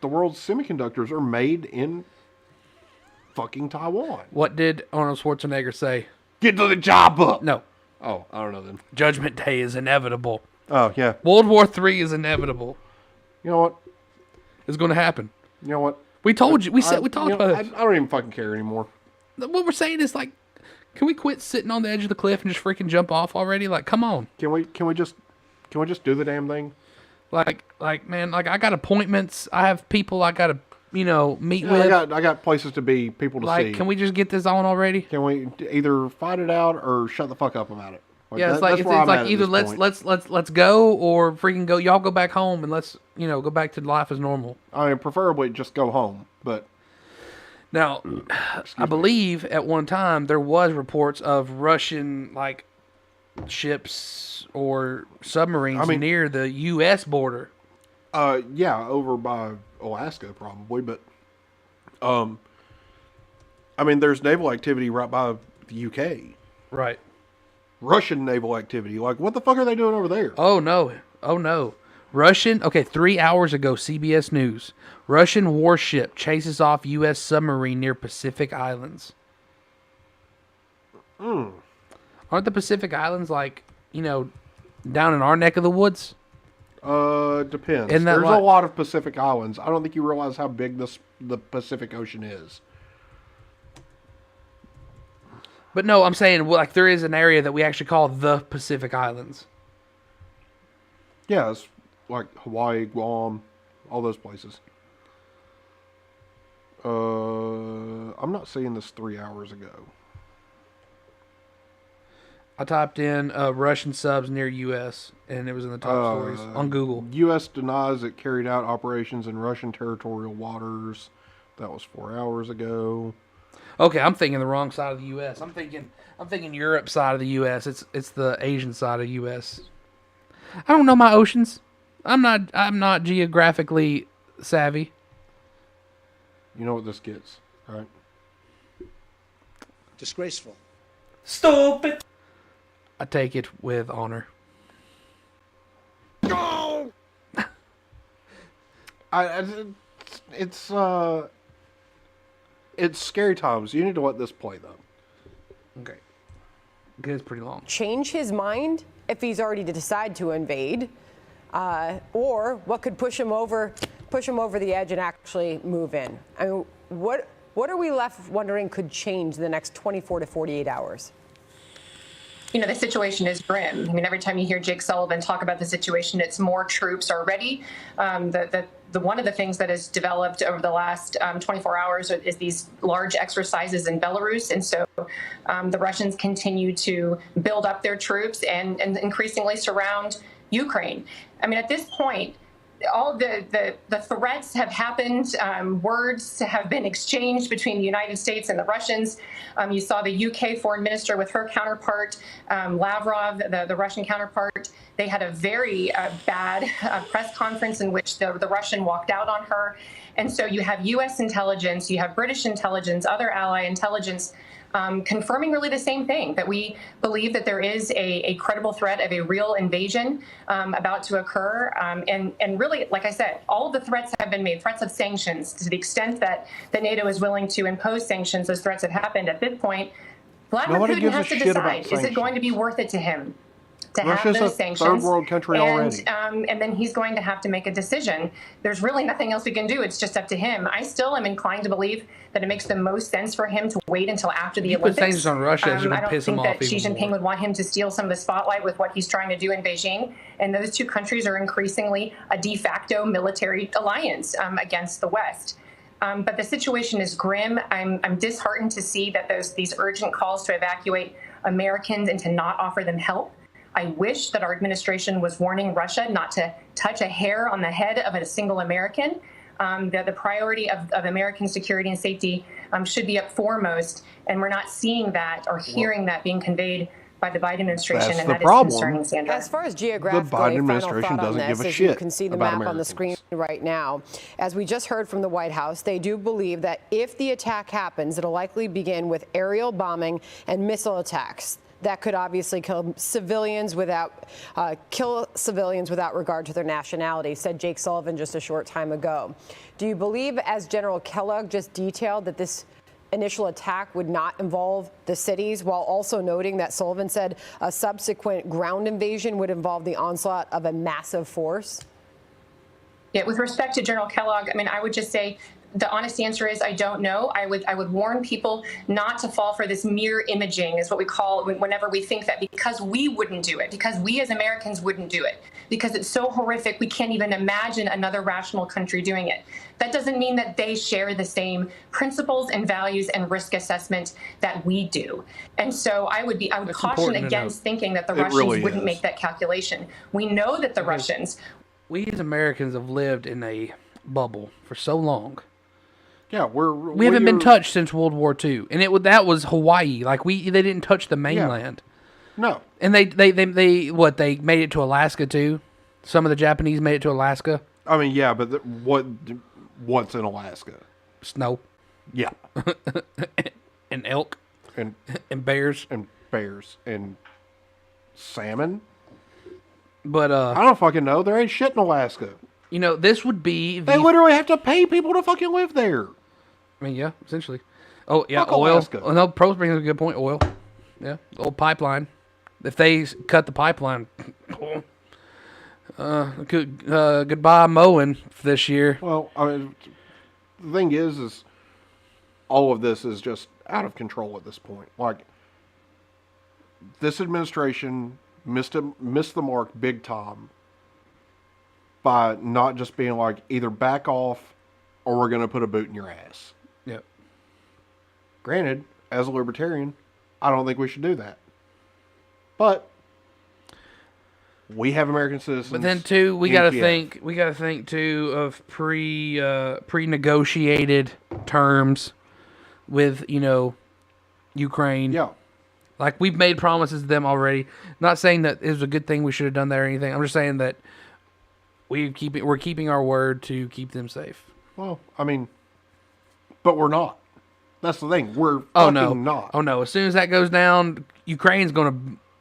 the world's semiconductors are made in fucking Taiwan. What did Arnold Schwarzenegger say? Get to the job up. No. Oh, I don't know then. Judgment Day is inevitable. Oh, yeah. World War III is inevitable. You know what? It's going to happen. You know what? We told you. We talked about it. I don't even fucking care anymore. What we're saying is like, can we quit sitting on the edge of the cliff and just freaking jump off already? Like, come on. Can we just do the damn thing? Like, man, like I got appointments. I have people I got to, meet with. I got places to be, people to see. Can we just get this on already? Can we either fight it out or shut the fuck up about it? Yeah, it's like either let's go or freaking go. Y'all go back home and let's go back to life as normal. I mean, preferably just go home. But now, I believe at one time there was reports of Russian ships or submarines near the U.S. border. Yeah, over by Alaska probably, but I mean, there's naval activity right by the U.K. Right. Russian naval activity. Like, what the fuck are they doing over there? Oh, no. Russian, 3 hours ago, CBS News. Russian warship chases off U.S. submarine near Pacific Islands. Aren't the Pacific Islands down in our neck of the woods? Depends. There's a lot of Pacific Islands. I don't think you realize how big the Pacific Ocean is. But no, I'm saying there is an area that we actually call the Pacific Islands. Yeah, it's like Hawaii, Guam, all those places. I'm not seeing this 3 hours ago. I typed in Russian subs near U.S. and it was in the top stories on Google. U.S. denies it carried out operations in Russian territorial waters. That was 4 hours ago. Okay, I'm thinking the wrong side of the U.S. I'm thinking Europe side of the U.S. It's the Asian side of the U.S. I don't know my oceans. I'm not geographically savvy. You know what this gets, right? Disgraceful. Stupid. I take it with honor. Go. It's scary times. You need to let this play, though. Okay. It's pretty long. Change his mind if he's already decided to invade, or what could push him over the edge and actually move in. I mean, what are we left wondering could change the next 24 to 48 hours? The situation is grim. I mean, every time you hear Jake Sullivan talk about the situation, it's more troops are ready. One of the things that has developed over the last 24 hours is these large exercises in Belarus. And so the Russians continue to build up their troops and increasingly surround Ukraine. I mean, at this point, all the threats have happened. Words have been exchanged between the United States and the Russians. You saw the UK foreign minister with her counterpart, Lavrov, the Russian counterpart. They had a very bad press conference in which the Russian walked out on her. And so you have U.S. intelligence, you have British intelligence, other ally intelligence confirming really the same thing, that we believe that there is a credible threat of a real invasion about to occur. And really, like I said, all of the threats have been made, threats of sanctions. To the extent that NATO is willing to impose sanctions, those threats have happened. At this point, Vladimir Putin has to decide, is it going to be worth it to him to Russia's have those sanctions? Third world country already. And then he's going to have to make a decision. There's really nothing else we can do. It's just up to him. I still am inclined to believe that it makes the most sense for him to wait until after the Olympics. Put sanctions on Russia, it's going to piss him off. I don't think that Xi Jinping would want him to steal some of the spotlight with what he's trying to do in Beijing. And those two countries are increasingly a de facto military alliance against the West. But the situation is grim. I'm disheartened to see that these urgent calls to evacuate Americans and to not offer them help. I wish that our administration was warning Russia not to touch a hair on the head of a single American. that the priority of American security and safety should be up foremost. And we're not seeing that or hearing that being conveyed by the Biden administration, That's and the that problem. is concerning, Sandra. As far as geographically, The Biden final administration thought on doesn't this, give a as you shit can see the about map on the screen right now. As we just heard from the White House, they do believe that if the attack happens, it'll likely begin with aerial bombing and missile attacks. That could obviously kill civilians without regard to their nationality, said Jake Sullivan just a short time ago. Do you believe, as General Kellogg just detailed, that this initial attack would not involve the cities, while also noting that Sullivan said a subsequent ground invasion would involve the onslaught of a massive force? Yeah, with respect to General Kellogg, I mean, I would just say the honest answer is I don't know. I would warn people not to fall for this mirror imaging, is what we call whenever we think that because we wouldn't do it, because we as Americans wouldn't do it, because it's so horrific we can't even imagine another rational country doing it. That doesn't mean that they share the same principles and values and risk assessment that we do. And so I would caution against thinking that the Russians wouldn't make that calculation. We know that the Russians. We as Americans have lived in a bubble for so long. Yeah, we haven't been touched since World War II, and that was Hawaii. Like they didn't touch the mainland. Yeah. No. And they made it to Alaska too. Some of the Japanese made it to Alaska. I mean, yeah, but what's in Alaska? Snow. Yeah. And elk. And bears. And bears. And salmon. But I don't fucking know. There ain't shit in Alaska. You know, this would be They literally have to pay people to fucking live there. I mean, yeah, essentially. Oh, yeah, Fuck oil. Alaska. Oh, no, Pro brings up a good point. Oil. Yeah, the old pipeline. If they cut the pipeline, goodbye mowing for this year. Well, I mean, the thing is all of this is just out of control at this point. Like, this administration missed the mark big time by not just being like, either back off or we're going to put a boot in your ass. Yep. Granted, as a libertarian, I don't think we should do that. But we have American citizens. But then too, we got to think too of pre-negotiated terms with, Ukraine. Yeah. Like, we've made promises to them already. Not saying that it was a good thing we should have done that or anything. I'm just saying that we're keeping our word to keep them safe. Well, I mean, but we're not. That's the thing. We're not. Oh no! As soon as that goes down, Ukraine's going to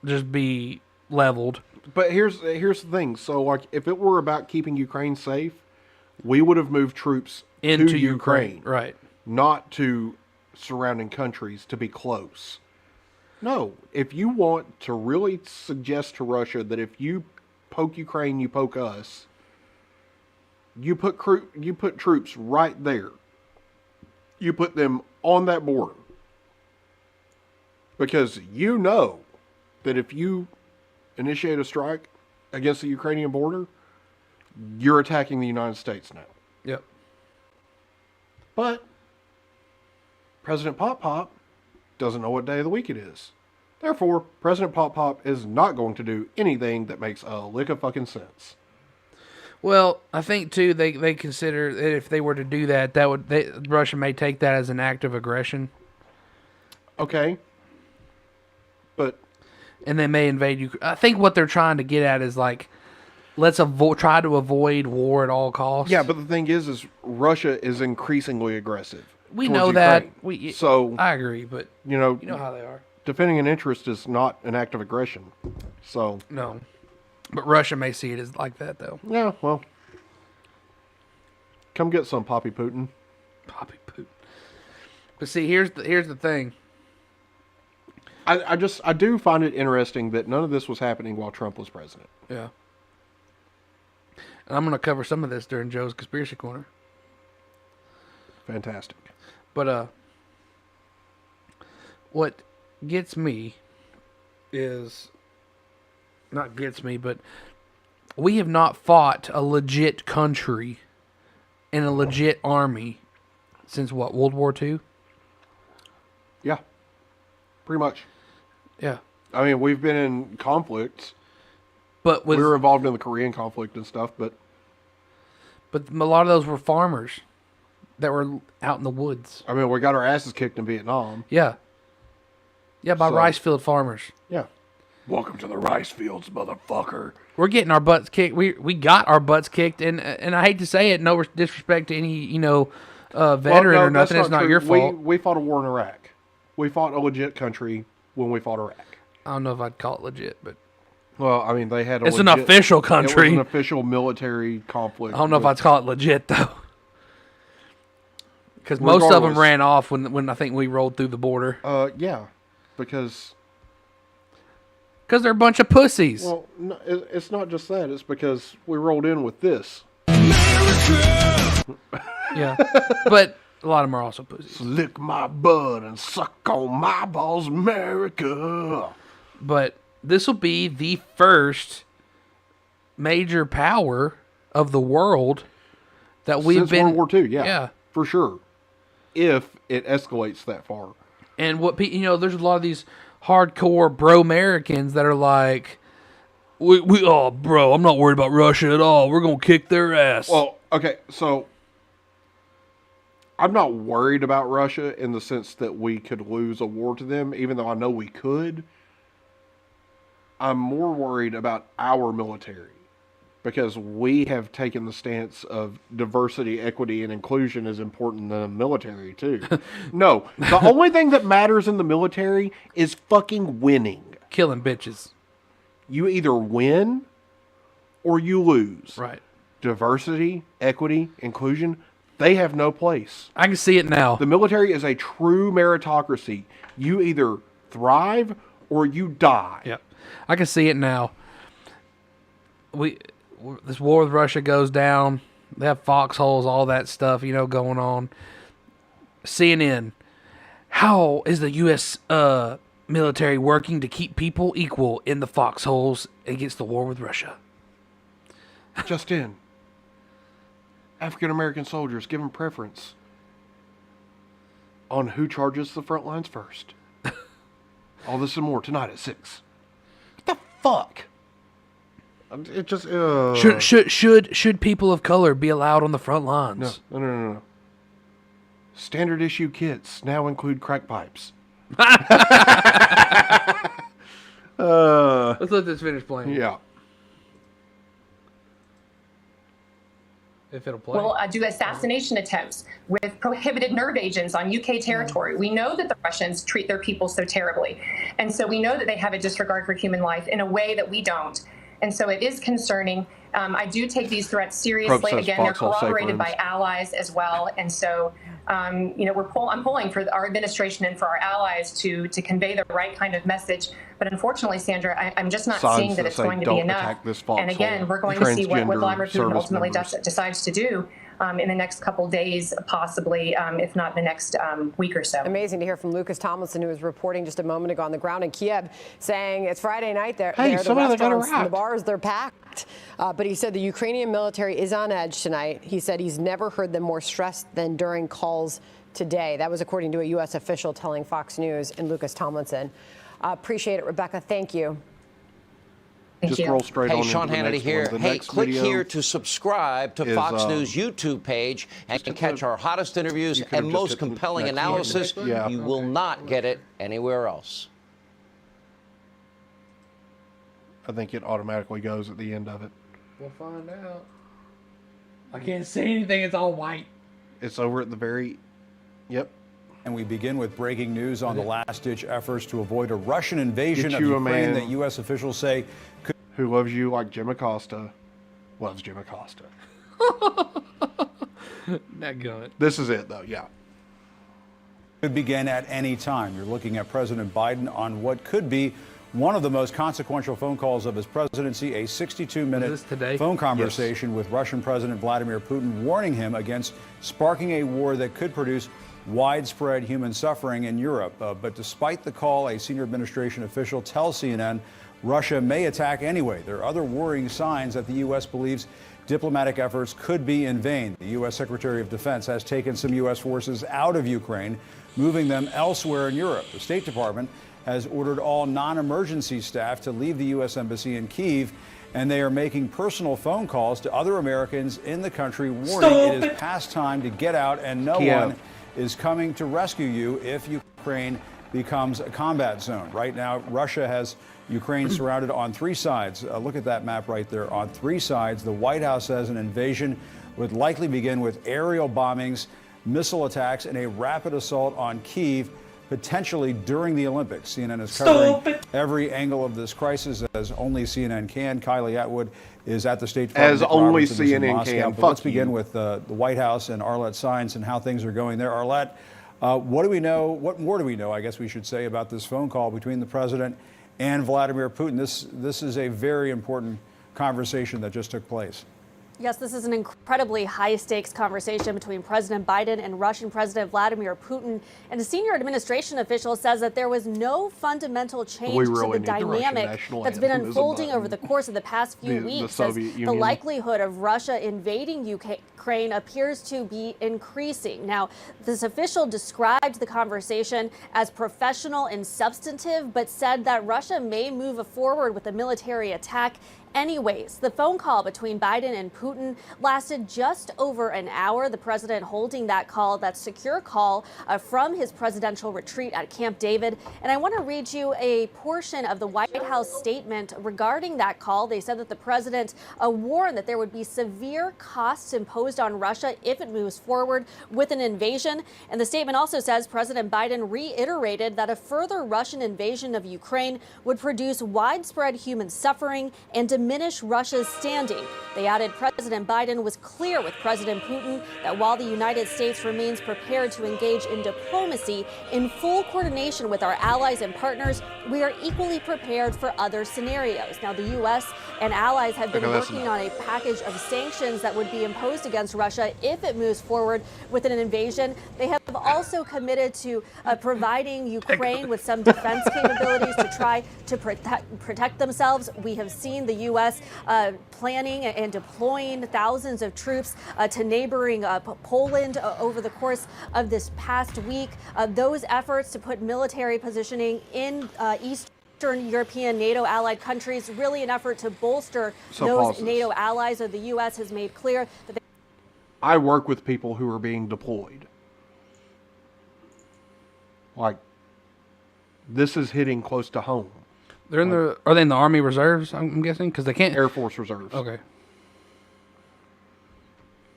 just be leveled. But here's the thing. So, like, if it were about keeping Ukraine safe, we would have moved troops into to Ukraine, right? Not to surrounding countries to be close. No, if you want to really suggest to Russia that if you poke Ukraine, you poke us, you put troops right there. You put them on that border. Because you know that if you initiate a strike against the Ukrainian border, you're attacking the United States now. Yep. But President Pop Pop doesn't know what day of the week it is. Therefore, President Pop Pop is not going to do anything that makes a lick of fucking sense. Well, I think too they consider that if they were to do that, Russia may take that as an act of aggression. Okay. And they may invade Ukraine. I think what they're trying to get at is like, let's try to avoid war at all costs. Yeah, but the thing is Russia is increasingly aggressive. We know that. So I agree, but you know how they are. Defending an interest is not an act of aggression. So no, but Russia may see it as like that, though. Yeah, well, come get some, Poppy Putin. Poppy Putin. But see, here's the thing. I do find it interesting that none of this was happening while Trump was president. Yeah. And I'm going to cover some of this during Joe's Conspiracy Corner. Fantastic. But what gets me is, not gets me, but we have not fought a legit country and a legit army since what, World War II? Yeah. Pretty much. Yeah. I mean, we've been in conflicts. But we were involved in the Korean conflict and stuff, but But a lot of those were farmers that were out in the woods. I mean, we got our asses kicked in Vietnam. Yeah. Yeah, by rice field farmers. Yeah. Welcome to the rice fields, motherfucker. We're getting our butts kicked. We got our butts kicked, and I hate to say it, no disrespect to any veteran or nothing. It's not your fault. We fought a war in Iraq. We fought a legit country when we fought Iraq. I don't know if I'd call it legit, but well, I mean, they had. It's an official country. It was an official military conflict. I don't know if I'd call it legit though, because most of them ran off when I think we rolled through the border. Yeah, because they're a bunch of pussies. Well, no, it's not just that. It's because we rolled in with this. Yeah, but a lot of them are also pussies. Lick my butt and suck on my balls, America. But this will be the first major power of the world that we've Since been. World War II, yeah, for sure. If it escalates that far. And what there's a lot of these hardcore bro-Americans that are like, oh, bro, I'm not worried about Russia at all. We're gonna kick their ass. Well, okay, so I'm not worried about Russia in the sense that we could lose a war to them, even though I know we could. I'm more worried about our military because we have taken the stance of diversity, equity, and inclusion is important than the military, too. No, the only thing that matters in the military is fucking winning. Killing bitches. You either win or you lose. Right. Diversity, equity, inclusion, they have no place. I can see it now. The military is a true meritocracy. You either thrive or you die. Yep. I can see it now. This war with Russia goes down. They have foxholes, all that stuff, going on. CNN. How is the U.S. Military working to keep people equal in the foxholes against the war with Russia? Just in. African-American soldiers given preference on who charges the front lines first. All this and more tonight at 6. What the fuck? It just should people of color be allowed on the front lines? No. Standard issue kits now include crack pipes. Let's let this finish playing. Yeah. If it'll play. Will do assassination attempts with prohibited nerve agents on UK territory. We know that the Russians treat their people so terribly. And so we know that they have a disregard for human life in a way that we don't. And so it is concerning. I do take these threats seriously. Again, they're corroborated by allies as well. And so, I'm pulling for our administration and for our allies to convey the right kind of message. But unfortunately, Sandra, I'm just not seeing that it's going to be enough. And again, we're going to see what Vladimir Putin ultimately decides to do in the next couple days, possibly, if not the next week or so. Amazing to hear from Lucas Tomlinson, who was reporting just a moment ago on the ground in Kyiv, saying it's Friday night there. Hey, the restaurants and the bars, they're packed. But he said the Ukrainian military is on edge tonight. He said he's never heard them more stressed than during calls today. That was according to a U.S. official telling Fox News and Lucas Tomlinson. Appreciate it, Rebecca. Thank you. Just roll straight on. Hey, Sean Hannity here. Hey, click here to subscribe to Fox News YouTube page and catch our hottest interviews and most compelling analysis. Yeah. You will not get it anywhere else. I think it automatically goes at the end of it. We'll find out. I can't see anything. It's all white. It's over at the very... Yep. And we begin with breaking news on the last-ditch efforts to avoid a Russian invasion of Ukraine that U.S. officials say could... Who loves you like Jim Acosta loves Jim Acosta. That good. This is it, though, yeah. Could begin at any time. You're looking at President Biden on what could be one of the most consequential phone calls of his presidency, a 62-minute phone conversation with Russian President Vladimir Putin, warning him against sparking a war that could produce widespread human suffering in Europe. But despite the call, a senior administration official tells CNN Russia may attack anyway. There are other worrying signs that the U.S. believes diplomatic efforts could be in vain. The U.S. Secretary of Defense has taken some U.S. forces out of Ukraine, moving them elsewhere in Europe. The State Department has ordered all non-emergency staff to leave the U.S. Embassy in Kyiv and they are making personal phone calls to other Americans in the country, warning it is past time to get out and no one is coming to rescue you if Ukraine becomes a combat zone. Right now, Russia has Ukraine surrounded on 3 sides. Look at that map right there. On 3 sides, the White House says an invasion would likely begin with aerial bombings, missile attacks, and a rapid assault on Kyiv, potentially during the Olympics. CNN is covering every angle of this crisis as only CNN can. Kylie Atwood is at the State Department. As only CNN can. Let's begin with the White House and Arlette Saenz and how things are going there. Arlette, what do we know? What more do we know, I guess we should say, about this phone call between the president and Vladimir Putin? This is a very important conversation that just took place. Yes, this is an incredibly high-stakes conversation between President Biden and Russian President Vladimir Putin. And a senior administration official says that there was no fundamental change to the dynamic that's been unfolding over the course of the past few weeks. As the likelihood of Russia invading Ukraine appears to be increasing. Now, this official described the conversation as professional and substantive, but said that Russia may move forward with a military attack anyways. The phone call between Biden and Putin lasted just over an hour. The president holding that call, that secure call from his presidential retreat at Camp David. And I want to read you a portion of the White House statement regarding that call. They said that the president warned that there would be severe costs imposed on Russia if it moves forward with an invasion. And the statement also says President Biden reiterated that a further Russian invasion of Ukraine would produce widespread human suffering and diminish Russia's standing. They added President Biden was clear with President Putin that while the United States remains prepared to engage in diplomacy in full coordination with our allies and partners, we are equally prepared for other scenarios. Now, the U.S. and allies have been working on a package of sanctions that would be imposed against Russia if it moves forward with an invasion. They have also committed to providing Ukraine with some defense capabilities to try to protect themselves. We have seen the U.S. Planning and deploying thousands of troops to neighboring Poland over the course of this past week. Those efforts to put military positioning in Eastern European NATO allied countries, really an effort to bolster those NATO allies. The U.S. has made clear that I work with people who are being deployed. Like, this is hitting close to home. They're in the. Are they in the Army Reserves? I'm guessing because they can't. Air Force Reserves. Okay.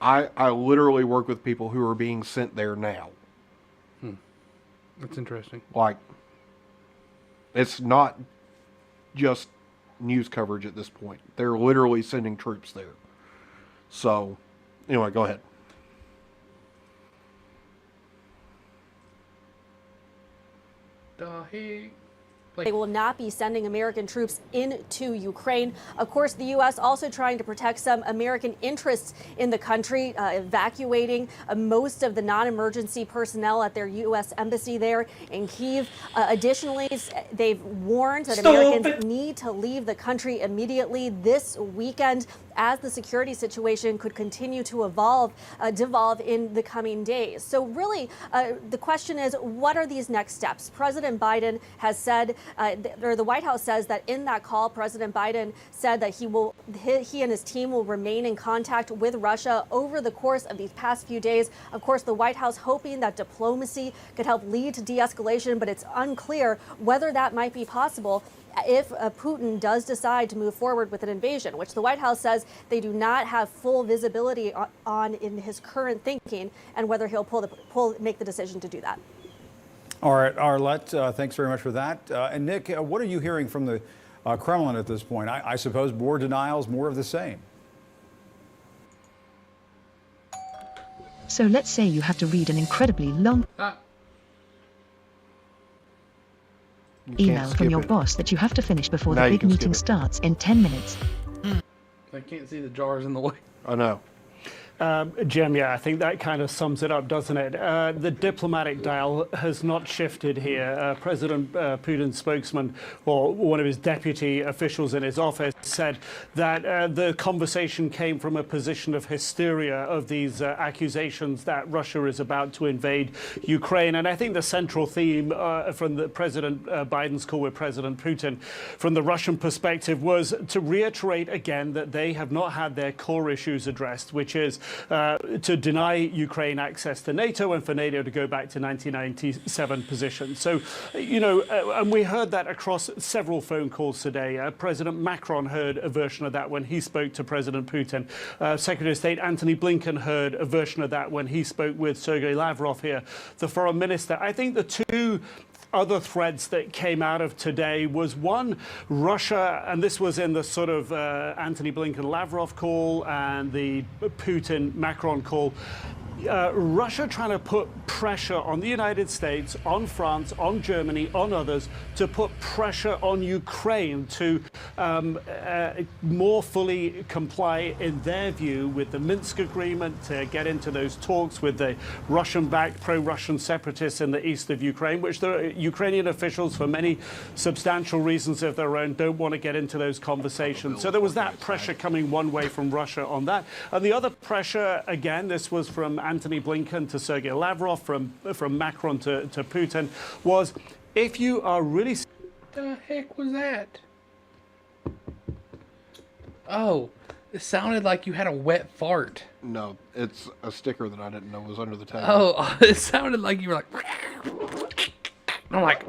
I literally work with people who are being sent there now. That's interesting. Like, it's not just news coverage at this point. They're literally sending troops there. So, anyway, go ahead. They will not be sending American troops into Ukraine. Of course, the U.S. also trying to protect some American interests in the country, evacuating most of the non-emergency personnel at their U.S. embassy there in Kyiv. Additionally, they've warned that Americans need to leave the country immediately this weekend, as the security situation could continue to devolve in the coming days. So really, the question is, what are these next steps? President Biden has said, or the White House says that in that call, President Biden said that he and his team will remain in contact with Russia over the course of these past few days. Of course, the White House hoping that diplomacy could help lead to de-escalation, but it's unclear whether that might be possible if Putin does decide to move forward with an invasion, which the White House says they do not have full visibility on in his current thinking, and whether he'll make the decision to do that. All right, Arlette, thanks very much for that. And Nick, what are you hearing from the Kremlin at this point? I suppose more denials, more of the same. So let's say you have to read an incredibly long email from your boss that you have to finish before the big meeting starts in 10 minutes. I can't see the jars in the way. I know. Jim, yeah, I think that kind of sums it up, doesn't it? The diplomatic dial has not shifted here. President Putin's spokesman, or one of his deputy officials in his office, said that the conversation came from a position of hysteria of these accusations that Russia is about to invade Ukraine. And I think the central theme from the President Biden's call with President Putin, from the Russian perspective, was to reiterate again that they have not had their core issues addressed, which is to deny Ukraine access to NATO and for NATO to go back to 1997 position. So, and we heard that across several phone calls today. President Macron heard a version of that when he spoke to President Putin. Secretary of State Antony Blinken heard a version of that when he spoke with Sergei Lavrov here, the foreign minister. I think the two other threads that came out of today was, one, Russia, and this was in the sort of Antony Blinken-Lavrov call and the Putin-Macron call, Russia trying to put pressure on the United States, on France, on Germany, on others, to put pressure on Ukraine to more fully comply, in their view, with the Minsk agreement, to get into those talks with the Russian-backed pro-Russian separatists in the east of Ukraine, which the Ukrainian officials, for many substantial reasons of their own, don't want to get into those conversations. So there was that pressure coming one way from Russia on that. And the other pressure, again, this was from Antony Blinken to Sergei Lavrov, from Macron to Putin, was, if you are really... The heck was that? Oh, it sounded like you had a wet fart. No, it's a sticker that I didn't know was under the table. Oh, it sounded like you were like... I'm like...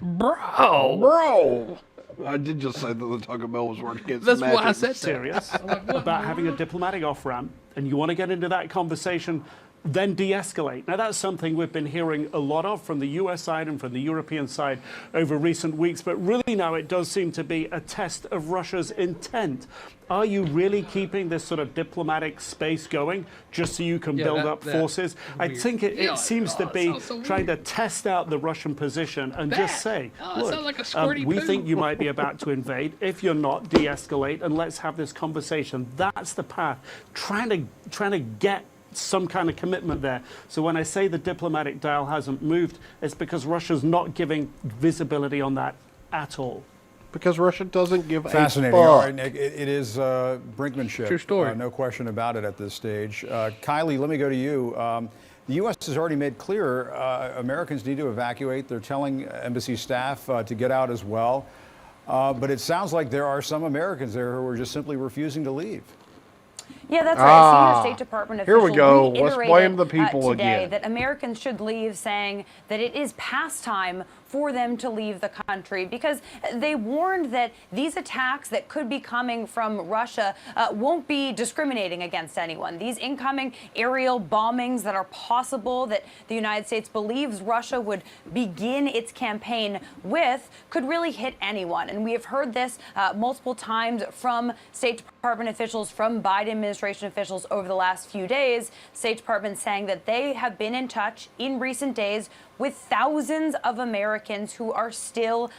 Bro! I did just say that the Taco Bell was working against That's magic. why I said serious about having a diplomatic off-ramp, and you want to get into that conversation, then de-escalate. Now, that's something we've been hearing a lot of from the US side and from the European side over recent weeks, but really now it does seem to be a test of Russia's intent. Are you really keeping this sort of diplomatic space going just so you can build up forces? I think it seems to be trying to test out the Russian position and just say, look, we think you might be about to invade. If you're not, de-escalate and let's have this conversation. That's the path. Trying to get some kind of commitment there. So when I say the diplomatic dial hasn't moved, it's because Russia's not giving visibility on that at all. Because Russia doesn't give Fascinating. a fuck. All right, Nick, it is brinkmanship. True story. No question about it at this stage. Kylie, let me go to you. The U.S. has already made clear Americans need to evacuate. They're telling embassy staff to get out as well. But it sounds like there are some Americans there who are just simply refusing to leave. Yeah, that's right. Senior State Department here official we go. Let's reiterated blame the people today again. that Americans should leave, saying that it is past time for them to leave the country, because they warned that these attacks that could be coming from Russia won't be discriminating against anyone. These incoming aerial bombings that are possible, that the United States believes Russia would begin its campaign with, could really hit anyone. And we have heard this multiple times from State Department officials, from Biden administration officials over the last few days. State Department saying that they have been in touch in recent days with thousands of Americans who are still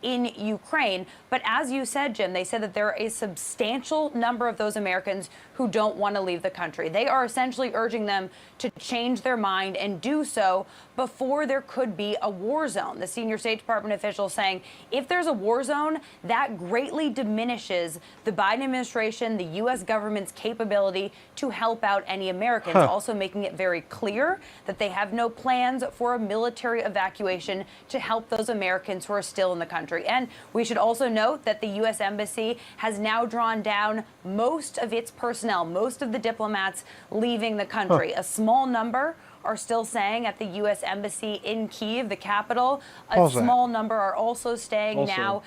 in Ukraine. But as you said, Jim, they said that there are a substantial number of those Americans who don't want to leave the country. They are essentially urging them to change their mind and do so before there could be a war zone. The senior State Department official saying if there's a war zone, that greatly diminishes the Biden administration, the U.S. government's capability to help out any Americans, also making it very clear that they have no plans for a military evacuation to help those Americans who are still in the country. And we should also note that the U.S. Embassy has now drawn down most of its personnel, most of the diplomats leaving the country. A small number are still staying at the U.S. Embassy in Kyiv, the capital. A small number are also staying now.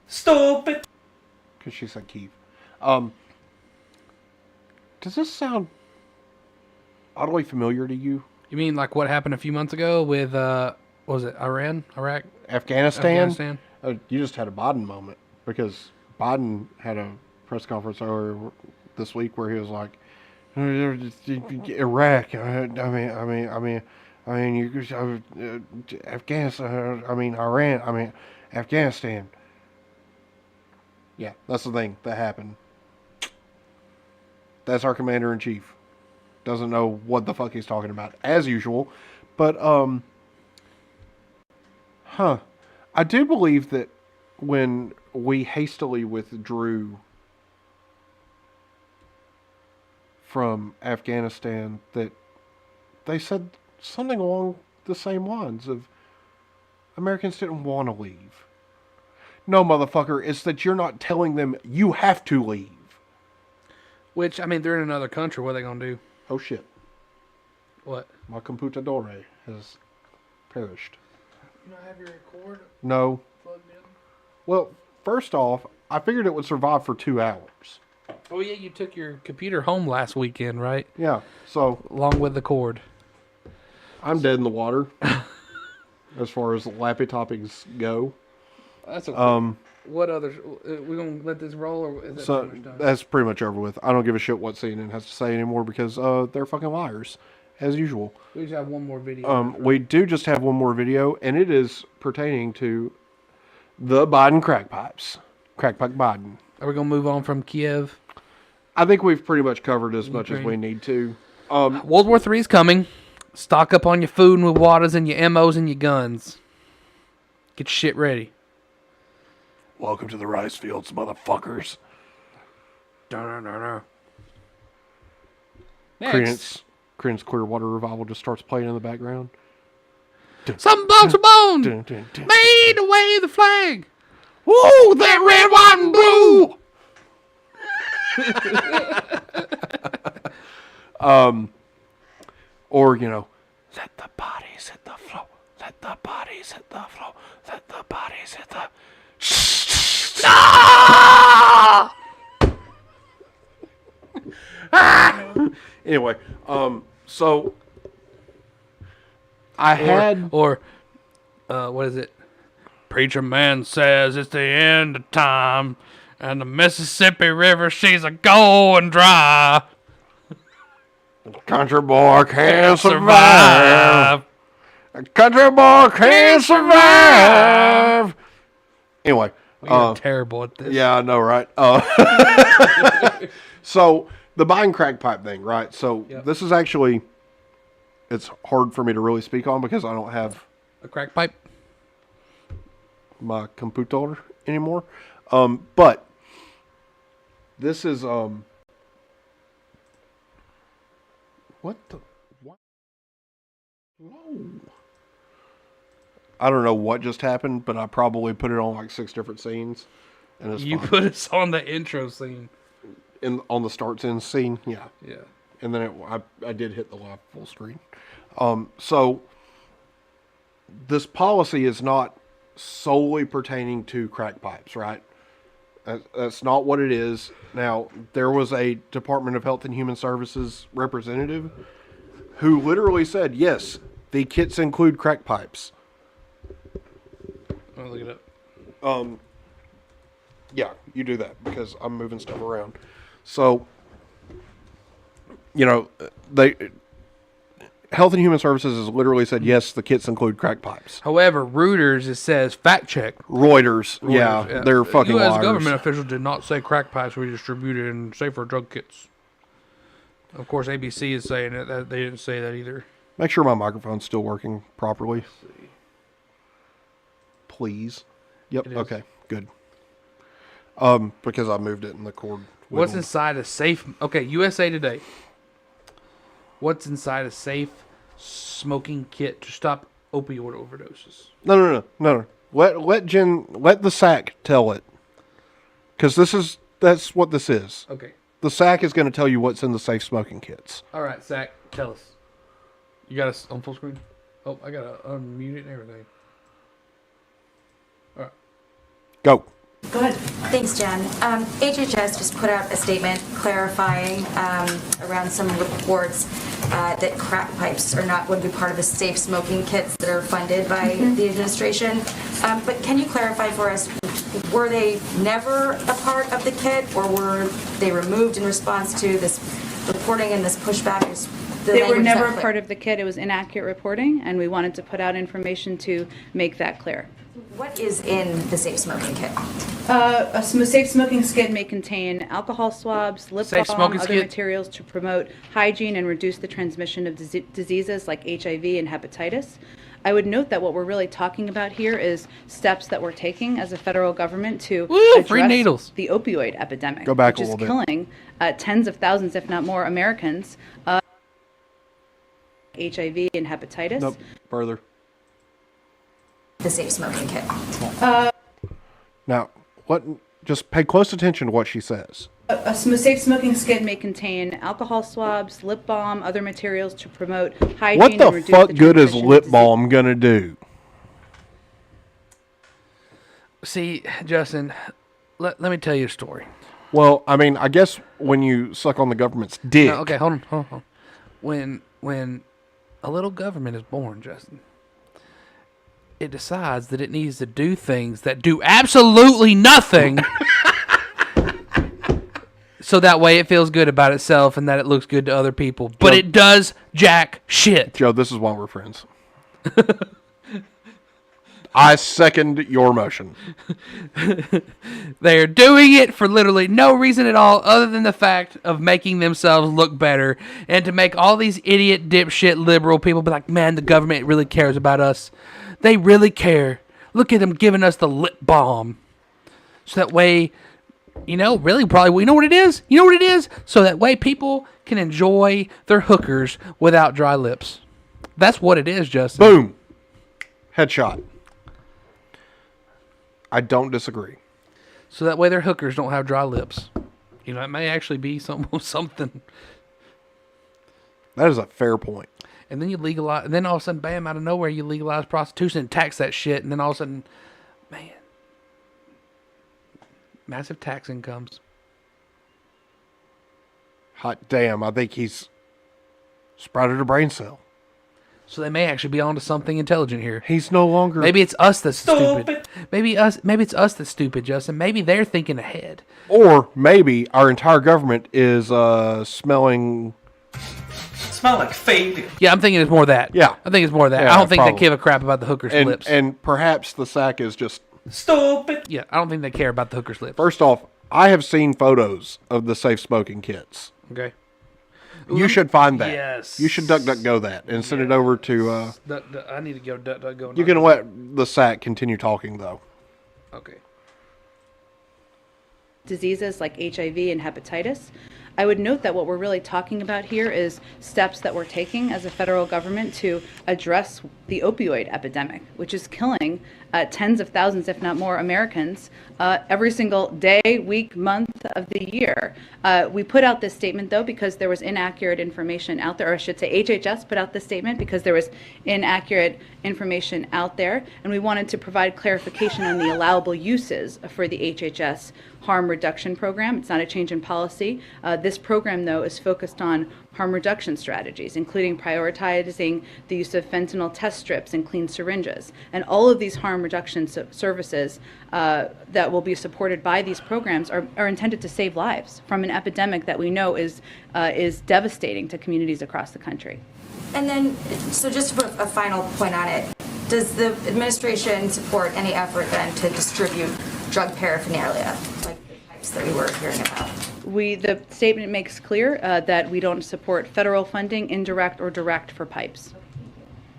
Stupid! Because she said Kyiv. Does this sound oddly familiar to you? You mean like what happened a few months ago with, what was it, Iran, Iraq? Afghanistan? You just had a Biden moment, because Biden had a press conference earlier this week where he was like, Iraq, Afghanistan, Iran, Afghanistan. Yeah, that's the thing that happened. That's our commander-in-chief. Doesn't know what the fuck he's talking about, as usual. But, I do believe that when we hastily withdrew from Afghanistan, that they said something along the same lines of Americans didn't want to leave. No, motherfucker, it's that you're not telling them you have to leave. Which, I mean, they're in another country. What are they going to do? Oh, shit. What? My computadore has perished. You don't have your cord No. plugged in? Well, first off, I figured it would survive for 2 hours. Oh, yeah, you took your computer home last weekend, right? Yeah, so... Along with the cord. I'm dead in the water. As far as lappy toppings go. That's okay. What others? We gonna let this roll, or is that So pretty much done? that's pretty much over with. I don't give a shit what CNN has to say anymore because they're fucking liars, as usual. We just have one more video. We do just have one more video, and it is pertaining to the Biden crack pipes. Crack pipe Biden. Are we gonna move on from Kyiv? I think we've pretty much covered as much as we need to. World War III is coming. Stock up on your food and with waters and your MOs and your guns. Get your shit ready. Welcome to the rice fields, motherfuckers. Next. Creedence Clearwater Revival just starts playing in the background. Some box of bone made to wave the flag. Woo, that red, white, and blue. Or, you know, let the bodies hit the floor. Let the bodies hit the floor. Let the bodies hit the... Ah! Anyway, so I had... Or what is it? Preacher man says it's the end of time, and the Mississippi River, she's a-going dry. Country boy can't survive. A country boy can't survive. Anyway. We are terrible at this. Yeah, I know, right? So, the Biden crack pipe thing, right? So, this is actually, it's hard for me to really speak on because I don't have a crack pipe, my computer anymore. But this is, what the, what? Whoa. I don't know what just happened, but I probably put it on like 6 different scenes. And it's you fine. put us on the intro scene. On the starts in scene, yeah. Yeah. And then I did hit the live full screen. So this policy is not solely pertaining to crack pipes, right? That's not what it is. Now, there was a Department of Health and Human Services representative who literally said, yes, the kits include crack pipes. I'll look it up. Yeah, you do that because I'm moving stuff around. So, you know, Health and Human Services has literally said, yes, the kits include crack pipes. However, Reuters, it says, fact check. Reuters, yeah, they're fucking U.S. liars. government officials did not say crack pipes were distributed in safer drug kits. Of course, ABC is saying it. That they didn't say that either. Make sure my microphone's still working properly. Please. Yep, okay, good. Because I moved it in the cord. What's inside a safe... Okay, USA Today. What's inside a safe smoking kit to stop opioid overdoses? No. Let the SAC tell it. Because that's what this is. Okay. The SAC is going to tell you what's in the safe smoking kits. All right, SAC, tell us. You got us on full screen? Oh, I got to unmute it and everything. All right. Go. Go ahead. Thanks, Jen. HHS just put out a statement clarifying around some reports that crack pipes are not going to be part of the safe smoking kits that are funded by the administration. But can you clarify for us, were they never a part of the kit, or were they removed in response to this reporting and this pushback? They were never a part of the kit. It was inaccurate reporting, and we wanted to put out information to make that clear. What is in the safe smoking kit? A safe smoking kit may contain alcohol swabs, lip balm, other materials to promote hygiene and reduce the transmission of diseases like HIV and hepatitis. I would note that what we're really talking about here is steps that we're taking as a federal government to address the opioid epidemic, which is killing tens of thousands, if not more, Americans. HIV and hepatitis. Nope. Further. The safe smoking kit. Now, what? Just pay close attention to what she says. A safe smoking kit may contain alcohol swabs, lip balm, other materials to promote hygiene. What the and reduce fuck the good is transmission lip balm gonna do? See, Justin, let me tell you a story. Well, I mean, I guess when you suck on the government's dick. No, okay, hold on. When a little government is born, Justin, it decides that it needs to do things that do absolutely nothing. So that way it feels good about itself and that it looks good to other people. But it does jack shit. Joe, this is why we're friends. I second your motion. They're doing it for literally no reason at all other than the fact of making themselves look better and to make all these idiot, dipshit, liberal people be like, man, the government really cares about us. They really care. Look at them giving us the lip balm. So that way, really probably, you know what it is? You know what it is? So that way people can enjoy their hookers without dry lips. That's what it is, Justin. Boom. Headshot. I don't disagree. So that way their hookers don't have dry lips. It may actually be something. That is a fair point. And then you legalize, and then all of a sudden, bam, out of nowhere, you legalize prostitution and tax that shit. And then all of a sudden, man, massive tax incomes. Hot damn, I think he's sprouted a brain cell. So they may actually be onto something intelligent here. He's no longer. Maybe it's us that's stupid. Maybe it's us that's stupid, Justin. Maybe they're thinking ahead. Or maybe our entire government is smelling. Smell like failure. Yeah, I'm thinking it's more of that. Yeah. I think it's more of that. Yeah, I don't think probably. they give a crap about the hooker's lips. And perhaps the sack is just stupid. Yeah, I don't think they care about the hooker's lips. First off, I have seen photos of the safe smoking kits. Okay. You should find that. Yes. You should DuckDuckGo that and send it over to. I need to go DuckDuckGo. You can let the sack continue talking though. Okay. Diseases like HIV and hepatitis. I would note that what we're really talking about here is steps that we're taking as a federal government to address the opioid epidemic, which is killing tens of thousands, if not more, Americans every single day, week, month of the year. We put out this statement, though, because there was inaccurate information out there, or I should say HHS put out this statement because there was inaccurate information out there, and we wanted to provide clarification on the allowable uses for the HHS harm reduction program. It's not a change in policy. This program, though, is focused on harm reduction strategies, including prioritizing the use of fentanyl test strips and clean syringes. And all of these harm reduction services that will be supported by these programs are intended to save lives from an epidemic that we know is devastating to communities across the country. And then, so just to put a final point on it, does the administration support any effort then to distribute drug paraphernalia, like the types that we were hearing about? The statement makes clear that we don't support federal funding, indirect or direct, for pipes.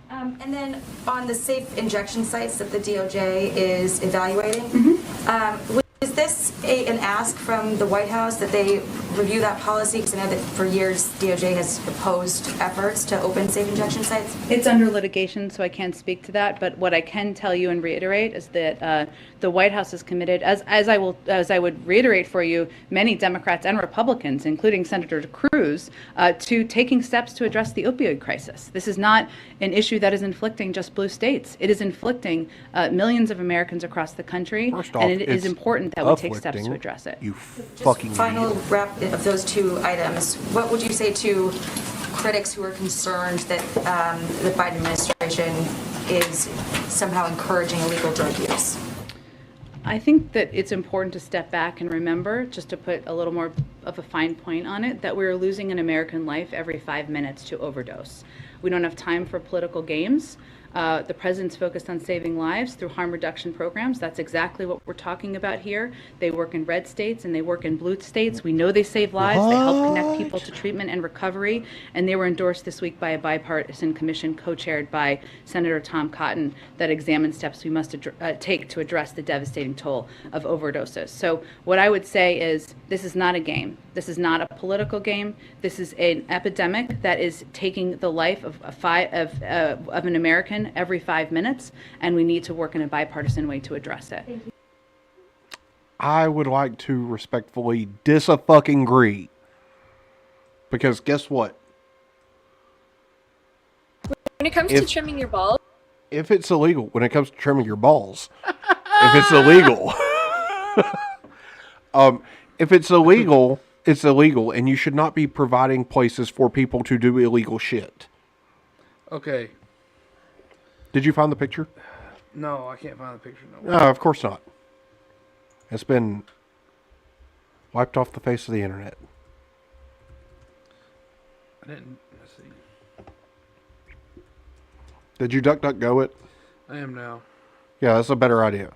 And then on the safe injection sites that the DOJ is evaluating, is this an ask from the White House that they review that policy? Because I know that for years DOJ has opposed efforts to open safe injection sites. It's under litigation, so I can't speak to that. But what I can tell you and reiterate is that the White House is committed, as I would reiterate for you, many Democrats and Republicans, including Senator Cruz, to taking steps to address the opioid crisis. This is not an issue that is inflicting just blue states. It is inflicting millions of Americans across the country, and it is important that we take steps to address it. You fucking Final wrap of those two items. What would you say to critics who are concerned that the Biden administration is somehow encouraging illegal drug use? I think that it's important to step back and remember, just to put a little more of a fine point on it, that we're losing an American life every 5 minutes to overdose. We don't have time for political games. The president's focused on saving lives through harm reduction programs. That's exactly what we're talking about here. They work in red states and they work in blue states. We know they save lives. They help connect people to treatment and recovery. And they were endorsed this week by a bipartisan commission co-chaired by Senator Tom Cotton that examines steps we must take to address the devastating toll of overdoses. So what I would say is this is not a game. This is not a political game. This is an epidemic that is taking the life of an American every 5 minutes, and we need to work in a bipartisan way to address it. I would like to respectfully dis-a-fucking-agree. Because guess what? When it comes to trimming your balls, if it's illegal, when it comes to trimming your balls, if it's illegal, if it's illegal, it's illegal, and you should not be providing places for people to do illegal shit. Okay. Did you find the picture? No, I can't find the picture. No, of course not. It's been wiped off the face of the internet. I didn't. Let's see. Did you DuckDuckGo it? I am now. Yeah, that's a better idea.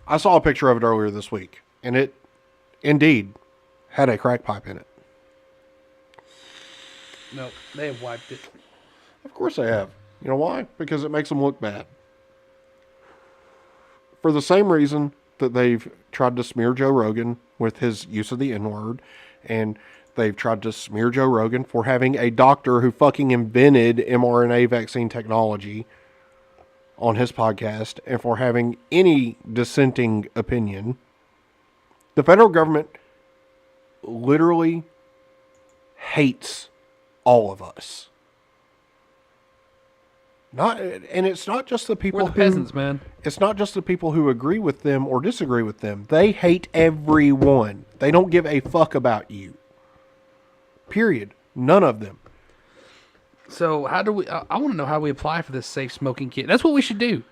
I saw a picture of it earlier this week, and it indeed had a crack pipe in it. Nope, they have wiped it. Of course they have. You know why? Because it makes them look bad. For the same reason that they've tried to smear Joe Rogan with his use of the N-word, and they've tried to smear Joe Rogan for having a doctor who fucking invented mRNA vaccine technology on his podcast, and for having any dissenting opinion. The federal government literally hates all of us. And it's not just the people We're the peasants, man. It's not just the people who agree with them or disagree with them. They hate everyone. They don't give a fuck about you. Period. None of them. So how do we? I want to know how we apply for this safe smoking kit. That's what we should do.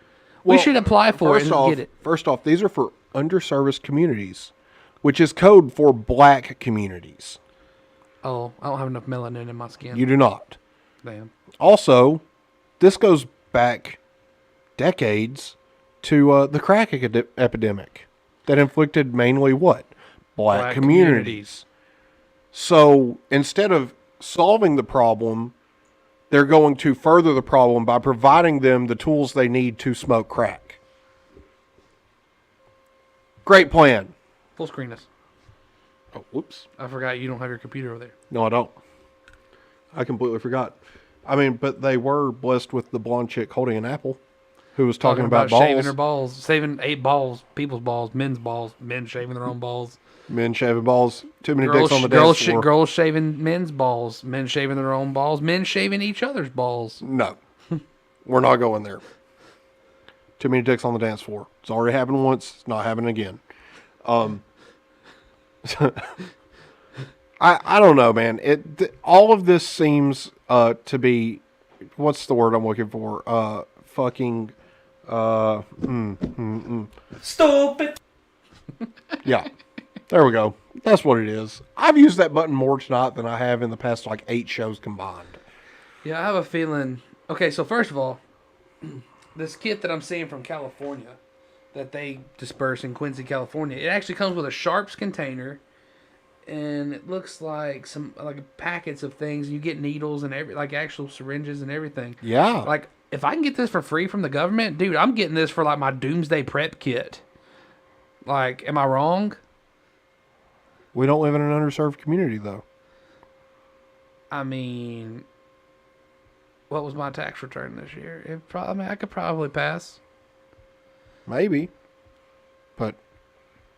We should apply for it and get it. First off, these are for underserviced communities, which is code for black communities. Oh, I don't have enough melanin in my skin. You do not. Damn. Also, this goes back decades to the crack epidemic that inflicted mainly what? Black communities. So instead of solving the problem, they're going to further the problem by providing them the tools they need to smoke crack. Great plan. Full screen this. Oh, whoops. I forgot you don't have your computer over there. No, I don't. I completely forgot. I mean, but they were blessed with the blonde chick holding an apple who was talking about balls. Shaving her balls. Saving 8 balls. People's balls. Men's balls. Men shaving their own balls. Men shaving balls. Too many dicks on the dance floor. Girls shaving men's balls. Men shaving their own balls. Men shaving each other's balls. No. We're not going there. Too many dicks on the dance floor. It's already happened once. It's not happening again. I don't know, man. All of this seems to be, what's the word I'm looking for? Fucking Stupid. Yeah. There we go. That's what it is. I've used that button more tonight than I have in the past 8 shows combined. Yeah, I have a feeling. Okay, so first of all, this kit that I'm seeing from California that they disperse in Quincy, California, it actually comes with a Sharps container, and it looks like some packets of things. You get needles and actual syringes and everything. Yeah. If I can get this for free from the government, dude, I'm getting this for my doomsday prep kit. Am I wrong? We don't live in an underserved community, though. I mean, what was my tax return this year? I could probably pass. Maybe. But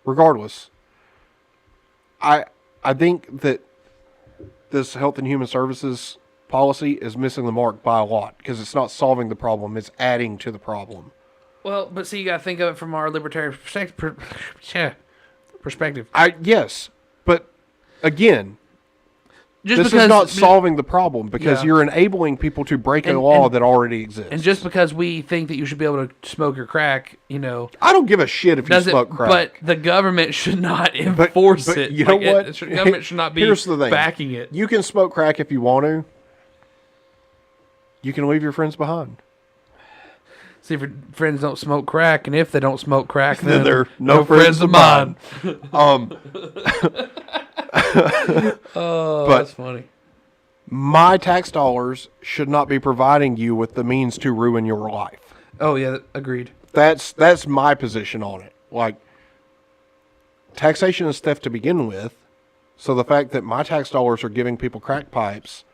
regardless, I think that this Health and Human Services policy is missing the mark by a lot because it's not solving the problem, it's adding to the problem. Well, but see, you got to think of it from our libertarian perspective. Yes, but again, this is not solving the problem because you're enabling people to break a law that already exists. And just because we think that you should be able to smoke your crack, I don't give a shit if you smoke crack. But the government should not enforce it. You know what? The government should not be backing it. You can smoke crack if you want to. you can leave your friends behind. See if your friends don't smoke crack, and if they don't smoke crack, then they're no friends of mine. Oh, but that's funny. My tax dollars should not be providing you with the means to ruin your life. Oh yeah, agreed. That's my position on it. Like, taxation is theft to begin with, so the fact that my tax dollars are giving people crack pipes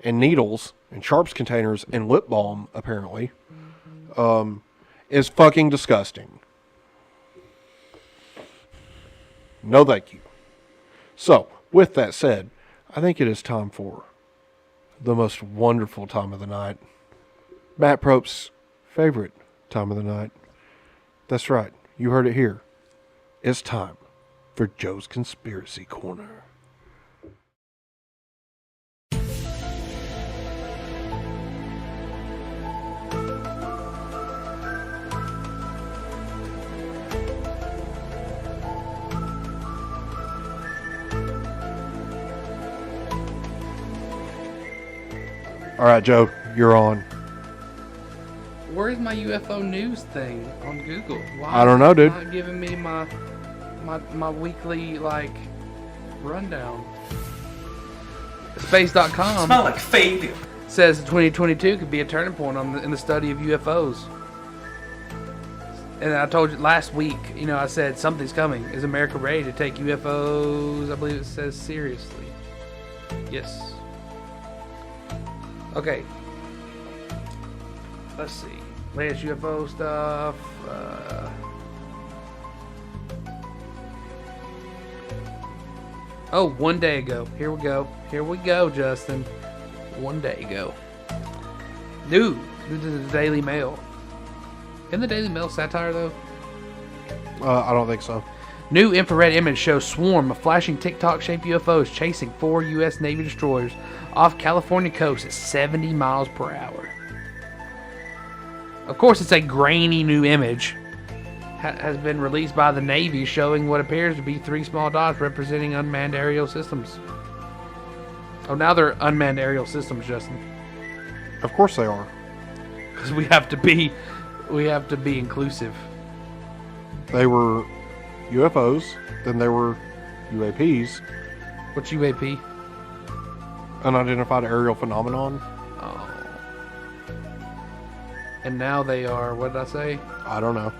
and needles and sharps containers and lip balm, apparently, is fucking disgusting. No thank you. So, with that said, I think it is time for the most wonderful time of the night. Matt Prope's favorite time of the night. That's right. You heard it here. It's time for Joe's Conspiracy Corner. All right, Joe, you're on. Where's my UFO news thing on Google? Why I don't know, dude. It's not giving me my weekly rundown. Space.com. Smell like failure. Says 2022 could be a turning point in the study of UFOs. And I told you last week, I said something's coming. Is America ready to take UFOs? I believe it says seriously. Yes. Okay. Let's see. Latest UFO stuff. Oh, 1 day ago. Here we go. Here we go, Justin. 1 day ago. New. This is the Daily Mail. Isn't the Daily Mail satire, though? I don't think so. New infrared image shows swarm of flashing TikTok-shaped UFOs chasing 4 U.S. Navy destroyers off California coast at 70 miles per hour. Of course, it's a grainy new image. Has been released by the Navy showing what appears to be 3 small dots representing unmanned aerial systems. Oh, now they're unmanned aerial systems, Justin. Of course they are. Because we have to be inclusive. They were UFOs, then they were UAPs. What's UAP? Unidentified aerial phenomenon. Oh. And now they are, what did I say? I don't know.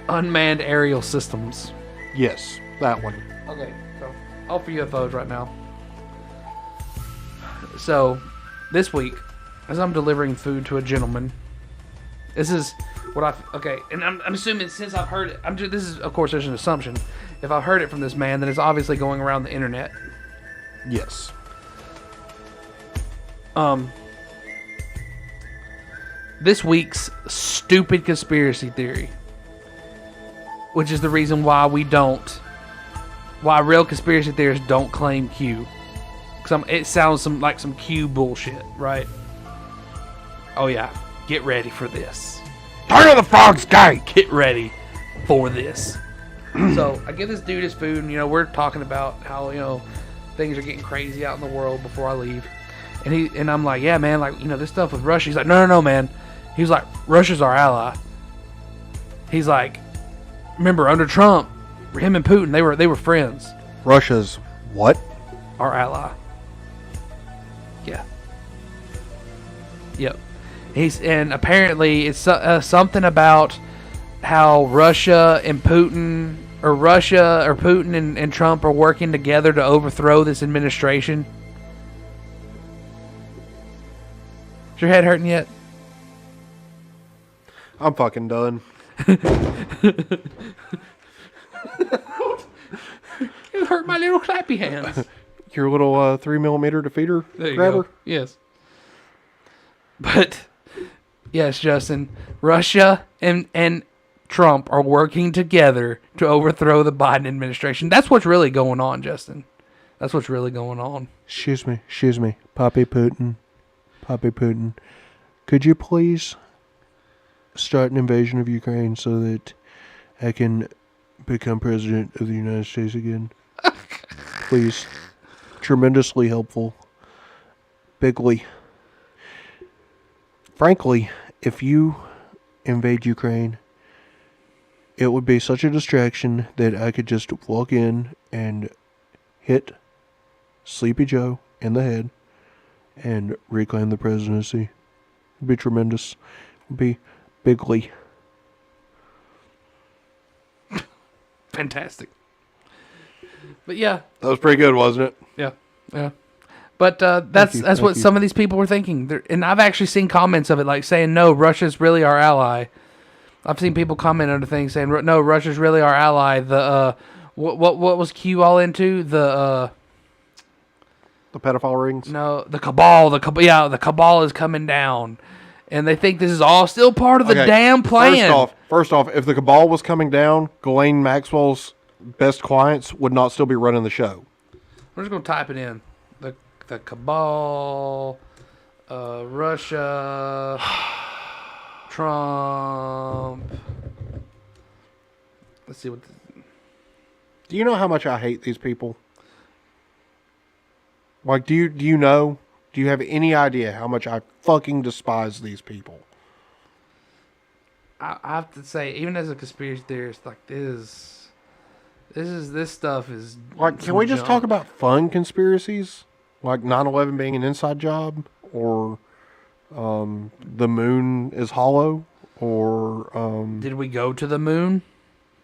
Unmanned aerial systems. Yes, that one. Okay, so all for UFOs right now. So, this week, as I'm delivering food to a gentleman, this is what and I'm assuming since I've heard it, this is, of course, there's an assumption. If I've heard it from this man, then it's obviously going around the internet. Yes. This week's stupid conspiracy theory, which is the reason why why real conspiracy theorists don't claim Q. It sounds like some Q bullshit, right? Oh yeah, get ready for this. Turn of the Frog Sky! Get ready for this. So I give this dude his food, and we're talking about how things are getting crazy out in the world before I leave, and I'm like, yeah, man, this stuff with Russia. He's like, no, man. He's like, Russia's our ally. He's like, remember under Trump, him and Putin, they were friends. Russia's what? Our ally. Yeah. Yep. And apparently it's something about how Russia and Putin and Trump are working together to overthrow this administration. Is your head hurting yet? I'm fucking done. You hurt my little clappy hands. Your little 3mm defeater grabber? Go. Yes. But, yes, Justin, Russia and Trump are working together to overthrow the Biden administration. That's what's really going on, Justin. That's what's really going on. Excuse me. Papi Putin. Could you please start an invasion of Ukraine so that I can become president of the United States again? Please. Tremendously helpful. bigly. Frankly, if you invade Ukraine, it would be such a distraction that I could just walk in and hit Sleepy Joe in the head and reclaim the presidency. It'd be tremendous. It'd be bigly. Fantastic. But yeah. That was pretty good, wasn't it? Yeah. Yeah. But that's what some of these people were thinking. And I've actually seen comments of it like saying, no, Russia's really our ally. I've seen people comment under things saying, no, Russia's really our ally. The what was Q all into? The pedophile rings? No, the cabal. The cabal is coming down. And they think this is all still part of the damn plan. First off, if the cabal was coming down, Ghislaine Maxwell's best clients would not still be running the show. We're just going to type it in. The cabal, Russia, Trump. Let's see what. Do you know how much I hate these people? Like, do you know? Do you have any idea how much I fucking despise these people? I have to say, even as a conspiracy theorist, like this stuff is like. Can we just talk about fun conspiracies, like 9/11 being an inside job, or the moon is hollow, or did we go to the moon?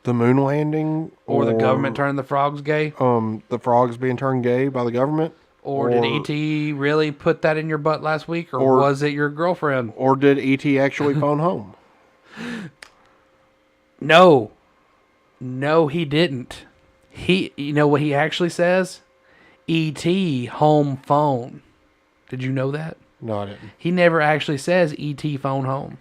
The moon landing, or the government turning the frogs gay? The frogs being turned gay by the government. Or did E.T. really put that in your butt last week? Or was it your girlfriend? Or did E.T. actually phone home? No. No, he didn't. You know what he actually says? E.T. home phone. Did you know that? No, I didn't. He never actually says E.T. phone home.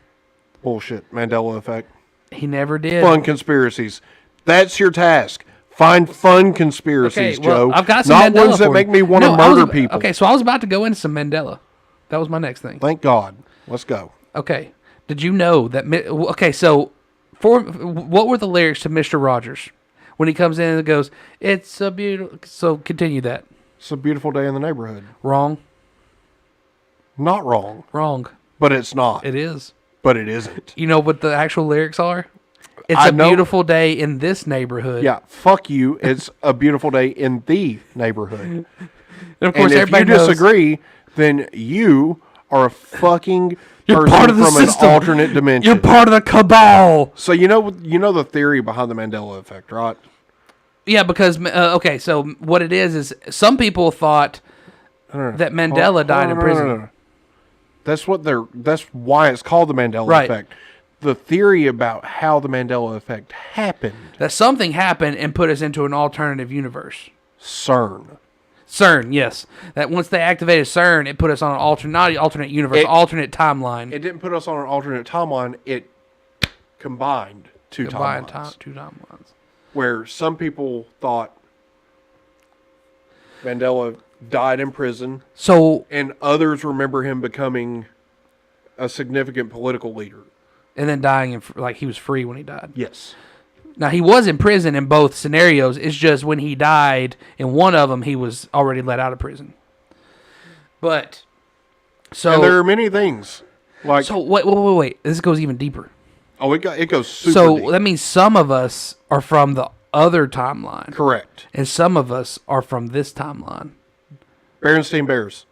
Bullshit. Mandela effect. He never did. Fun conspiracies. That's your task. Find fun conspiracies, Joe. I've got some Not Mandela ones that make me want to murder people. Okay, so I was about to go into some Mandela. That was my next thing. Thank God. Let's go. Okay. Did you know that... Okay, so what were the lyrics to Mr. Rogers? When he comes in and goes, it's a beautiful... So continue that. It's a beautiful day in the neighborhood. Wrong. Not wrong. Wrong. But it's not. It is. But it isn't. You know what the actual lyrics are? It's a beautiful day in this neighborhood. Yeah, fuck you. It's a beautiful day in the neighborhood. And of course, if you disagree, then you are a fucking person from an alternate dimension. You're part of the cabal. So you know the theory behind the Mandela effect, right? Yeah, because okay, so what it is some people thought that Mandela died in prison. No. That's why it's called the Mandela effect. The theory about how the Mandela effect happened. That something happened and put us into an alternative universe. CERN, yes. That once they activated CERN, it put us on an alternate universe, alternate timeline. It didn't put us on an alternate timeline. It combined two timelines. Where some people thought Mandela died in prison. And others remember him becoming a significant political leader. And then dying, like he was free when he died. Yes. Now, he was in prison in both scenarios. It's just when he died, in one of them, he was already let out of prison. But, so... And there are many things. Like, so, wait. This goes even deeper. Oh, it goes super deep. So, that means some of us are from the other timeline. Correct. And some of us are from this timeline. Berenstein Bears.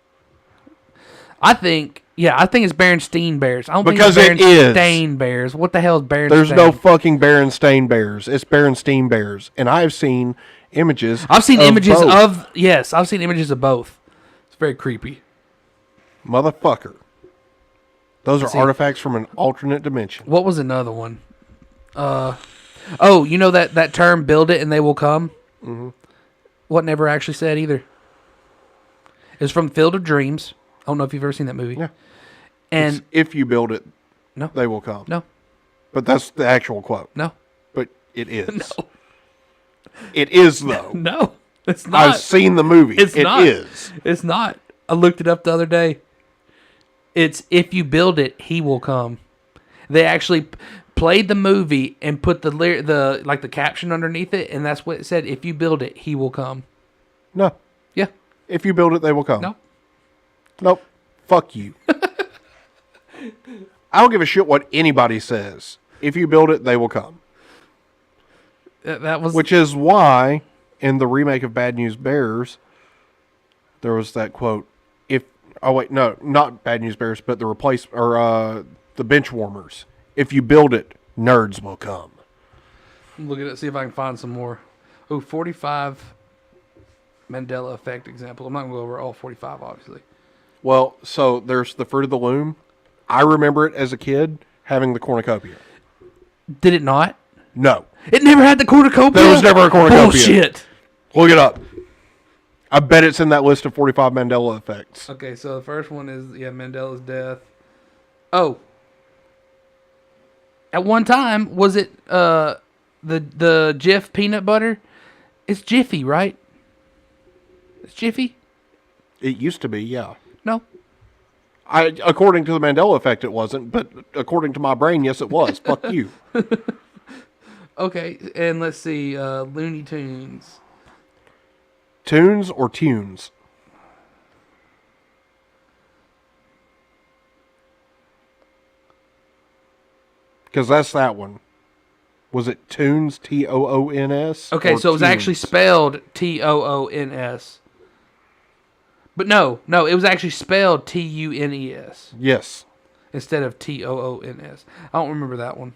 I think it's Berenstein Bears. I don't because think it's Berenstain Bears. What the hell is Berenstain? There's no fucking Berenstain Bears. It's Berenstein Bears. And I've seen images. I've seen images both. I've seen images of both. It's very creepy. Motherfucker. Those are artifacts from an alternate dimension. What was another one? You know that term, build it and they will come? Mm-hmm. What never actually said either. It's from Field of Dreams. I don't know if you've ever seen that movie. Yeah. And it's, if you build it, no, they will come. No. But that's the actual quote. No. But it is. No. It is, though. No, it's not. I've seen the movie. It is. It's not. I looked it up the other day. It's if you build it, he will come. They actually played the movie and put the caption underneath it, and that's what it said. If you build it, he will come. No. Yeah. If you build it, they will come. No. Nope. Fuck you. I don't give a shit what anybody says. If you build it, they will come. That was, which is why in the remake of Bad News Bears, there was that quote. Not Bad News Bears, but the the bench warmers. If you build it, nerds will come. Look at it, see if I can find some more. 45 Mandela effect examples. I'm not going to go over all 45, obviously. Well, so there's the Fruit of the Loom. I remember it as a kid having the cornucopia. Did it not? No. It never had the cornucopia? There was never a cornucopia. Bullshit. Look it up. I bet it's in that list of 45 Mandela effects. Okay, so the first one is, Mandela's death. Oh. At one time, was it the Jif peanut butter? It's Jiffy, right? It's Jiffy? It used to be, yeah. No. According to the Mandela effect, it wasn't, but according to my brain, yes, it was. Fuck you. Okay, and let's see, Looney Tunes. Tunes or tunes? Because that's that one. Was it Toons, Toons? Okay, so it was actually spelled Toons. But no, it was actually spelled Tunes. Yes. Instead of Toons. I don't remember that one.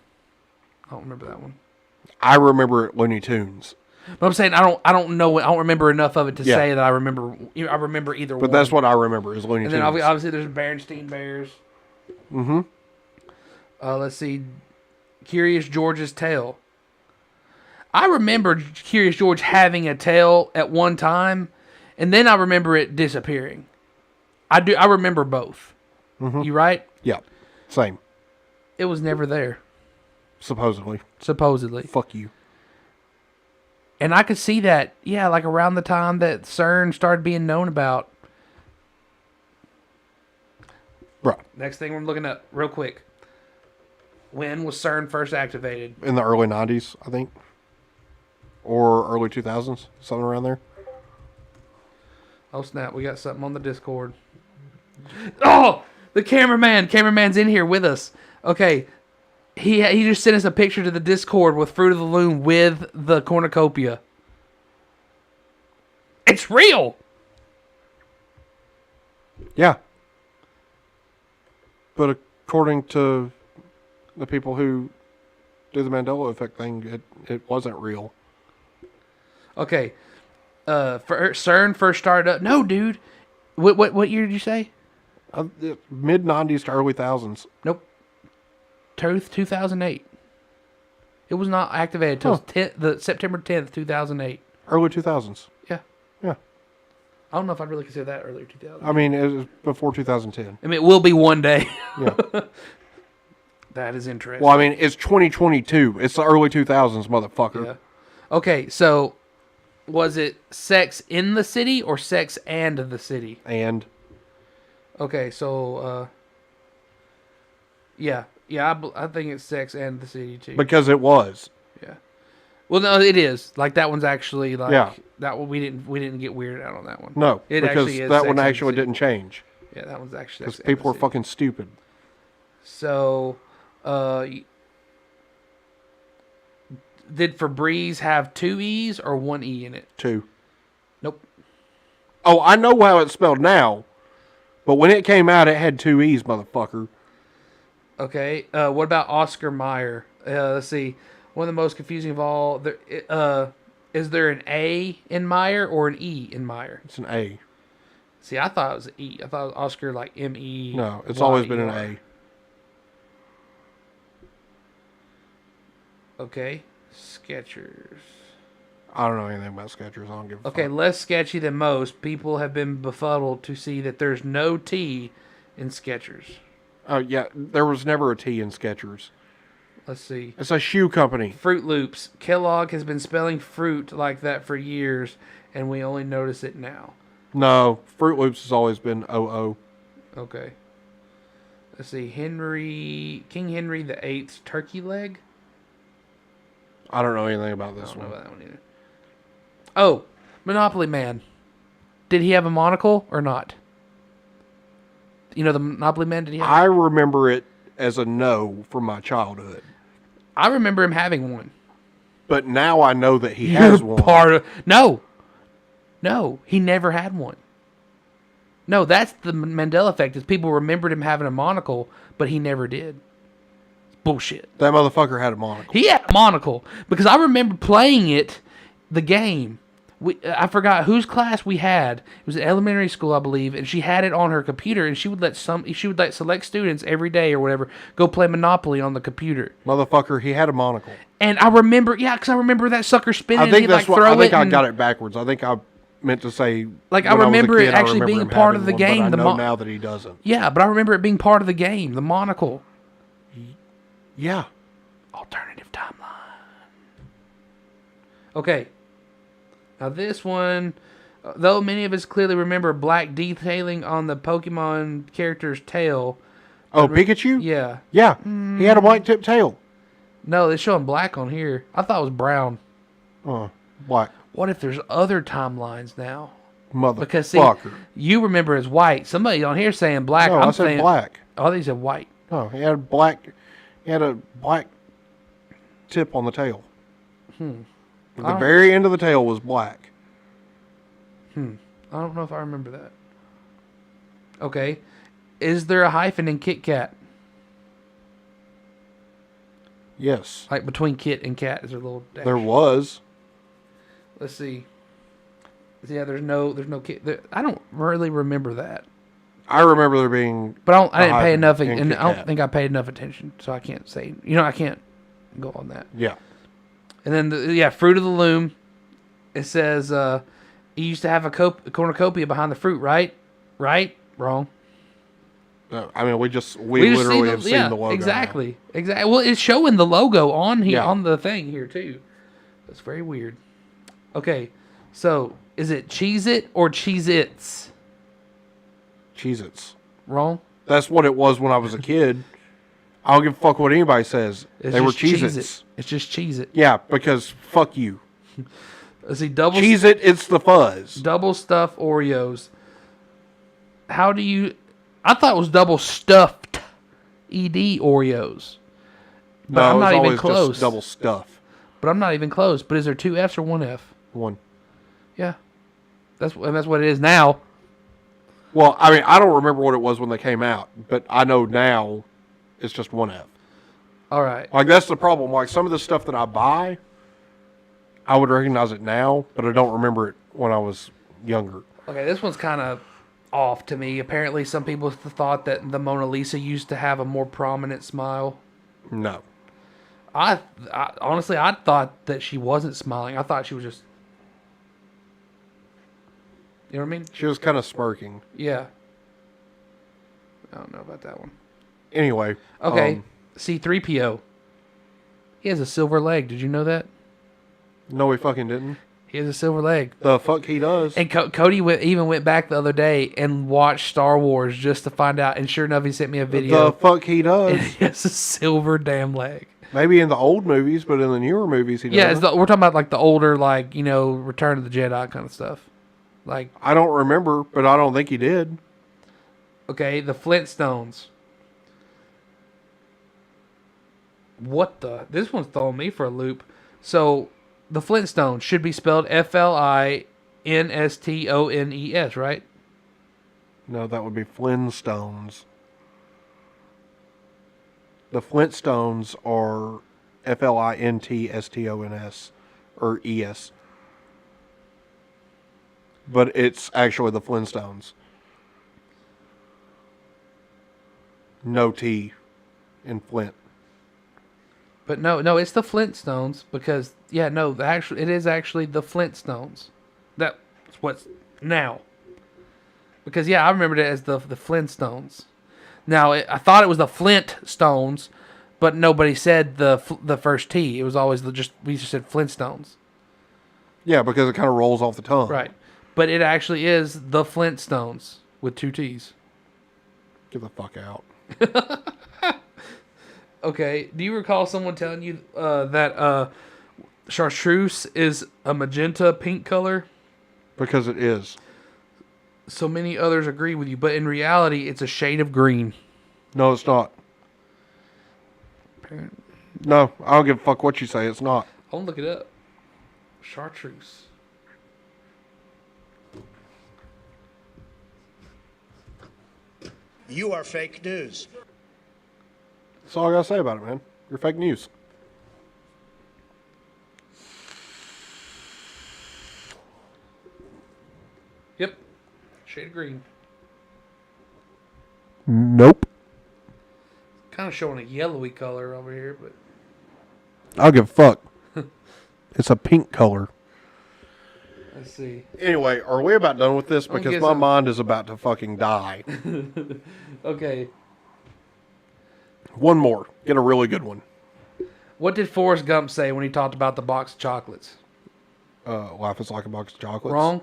I remember it Looney Tunes. But I'm saying I don't know. I don't remember enough of it to say that I remember. I remember either one. But that's what I remember is Looney Tunes. And then obviously there's Berenstain Bears. Mm-hmm. Let's see, Curious George's tail. I remember Curious George having a tail at one time, and then I remember it disappearing. I do. I remember both. Mm-hmm. You right? Yeah. Same. It was never there. Supposedly. Fuck you. And I could see that, like around the time that CERN started being known about. Right. Next thing we're looking at real quick. When was CERN first activated? In the early 90s, I think. Or early 2000s, something around there. Oh, snap. We got something on the Discord. Oh! The cameraman. Cameraman's in here with us. Okay. He just sent us a picture to the Discord with Fruit of the Loom with the cornucopia. It's real! Yeah. But according to the people who do the Mandela effect thing, it wasn't real. Okay. CERN first started up. No, dude. What year did you say? Mid 90s to early thousands. Nope. 2008. It was not activated until the September 10th, 2008. Early 2000s. Yeah. Yeah. I don't know if I'd really consider that early 2000s. I mean, it was before 2010. I mean, it will be one day. Yeah. That is interesting. Well, I mean, it's 2022. It's the early 2000s, motherfucker. Yeah. Okay, so was it sex in the city or sex and the city? And. Okay, so, yeah, I think it's sex and the city too. Because it was. Yeah. Well, no, it is. Like that one's actually like that one. We didn't get weirded out on that one. No, it because actually is that one actually didn't change. Yeah, that one's actually because people were fucking stupid. So, did Febreze have 2 E's or 1 E in it? 2. Nope. Oh, I know how it's spelled now, but when it came out, it had 2 E's, motherfucker. Okay. What about Oscar Mayer? Let's see. One of the most confusing of all. Is there an A in Meyer or an E in Meyer? It's an A. See, I thought it was an E. I thought it was Oscar like M-E. No, it's always been an A. Okay. Skechers. I don't know anything about Skechers. I don't give a fuck. Less sketchy than most. People have been befuddled to see that there's no T in Skechers. Oh, yeah. There was never a T in Skechers. Let's see. It's a shoe company. Fruit Loops. Kellogg has been spelling fruit like that for years, and we only notice it now. No. Fruit Loops has always been OO. Okay. Let's see. King Henry VIII's turkey leg. I don't know anything about this one. I don't know about that one either. Oh, Monopoly Man. Did he have a monocle or not? You know the Monopoly Man? Did he have I remember it as a no from my childhood. I remember him having one. But now I know that he has one. No, he never had one. No, that's the Mandela effect. Is people remembered him having a monocle, but he never did. Bullshit. That motherfucker had a monocle. He had a monocle because I remember playing it, the game. I forgot whose class we had. It was elementary school, I believe, and she had it on her computer, and she would let select students every day or whatever go play Monopoly on the computer. Motherfucker, he had a monocle. And I remember, because I remember that sucker spinning. I think and that's he'd, like, what throw I think. it I and, got it backwards. I think I meant to say. Like I remember it actually being part of the game. But I know now that he doesn't. Yeah, but I remember it being part of the game. The monocle. Yeah. Alternative timeline. Okay. Now this one, though many of us clearly remember black detailing on the Pokemon character's tail. Oh, Pikachu? Yeah. Yeah. He had a white tip tail. No, they're showing black on here. I thought it was brown. Oh, black. What if there's other timelines now? Because see, you remember as white. Somebody on here saying black. No, I'm I said saying black. Oh, they said white. Oh, he had black. He had a black tip on the tail. The very end of the tail was black. I don't know if I remember that. Okay. Is there a hyphen in Kit Kat? Yes. Like between Kit and Kat, is there a little dash? There was. Let's see. Yeah, there's no Kit. I don't really remember that. I remember there being. But I didn't pay enough, and I don't think I paid enough attention, so I can't say. I can't go on that. Yeah. And then Fruit of the Loom. It says he used to have a cornucopia behind the fruit, right? Right? Wrong. I mean, we literally have seen the logo. Exactly. Well, it's showing the logo on here Yeah. on the thing here too. That's very weird. Okay, so is it Cheez-It or Cheez-Its? Cheez-Its. Wrong. That's what it was when I was a kid. I don't give a fuck what anybody says. They were Cheez-Its. It's just Cheez-It. Yeah, because fuck you. Let's see, double Cheez-It, it's the fuzz. Double stuffed Oreos. How do you... I thought it was double stuffed ED Oreos. But No, I'm not it's even always close. just double stuff. But I'm not even close. But is there 2 Fs or 1 F? 1. Yeah. That's what it is now. Well, I mean, I don't remember what it was when they came out, but I know now it's just 1 F. All right. Like, that's the problem. Like, some of the stuff that I buy, I would recognize it now, but I don't remember it when I was younger. Okay, this one's kind of off to me. Apparently, some people thought that the Mona Lisa used to have a more prominent smile. No. I honestly, I thought that she wasn't smiling. I thought she was just... You know what I mean? She was kind of smirking. Yeah. I don't know about that one. Anyway. Okay. C-3PO. He has a silver leg. Did you know that? No, he fucking didn't. He has a silver leg. The fuck he does. And Cody even went back the other day and watched Star Wars just to find out. And sure enough, he sent me a video. The fuck he does. And he has a silver damn leg. Maybe in the old movies, but in the newer movies, he doesn't. Yeah, we're talking about like the older, like, Return of the Jedi kind of stuff. Like, I don't remember, but I don't think he did. Okay, the Flintstones. What the? This one's throwing me for a loop. So, the Flintstones should be spelled F-L-I-N-S-T-O-N-E-S, right? No, that would be Flintstones. The Flintstones are F-L-I-N-T-S-T-O-N-S or E-S. But it's actually the Flintstones. No T in Flint. But no, it's the Flintstones because it is actually the Flintstones. That's what's now. Because I remembered it as the Flintstones. Now I thought it was the Flintstones, but nobody said the first T. It was always we just said Flintstones. Yeah, because it kind of rolls off the tongue. Right, but it actually is the Flintstones with 2 T's. Get the fuck out. Okay, do you recall someone telling you that chartreuse is a magenta pink color? Because it is. so many others agree with you, but in reality, it's a shade of green. No, it's not. No, I don't give a fuck what you say. It's not. I'll look it up. Chartreuse. You are fake news. That's all I gotta say about it, man. You're fake news. Yep. Shade of green. Nope. Kind of showing a yellowy color over here, but I don't give a fuck. It's a pink color. Let's see. Anyway, are we about done with this? Because my mind is about to fucking die. Okay. One more. Get a really good one. What did Forrest Gump say when he talked about the box of chocolates? Life is like a box of chocolates. Wrong.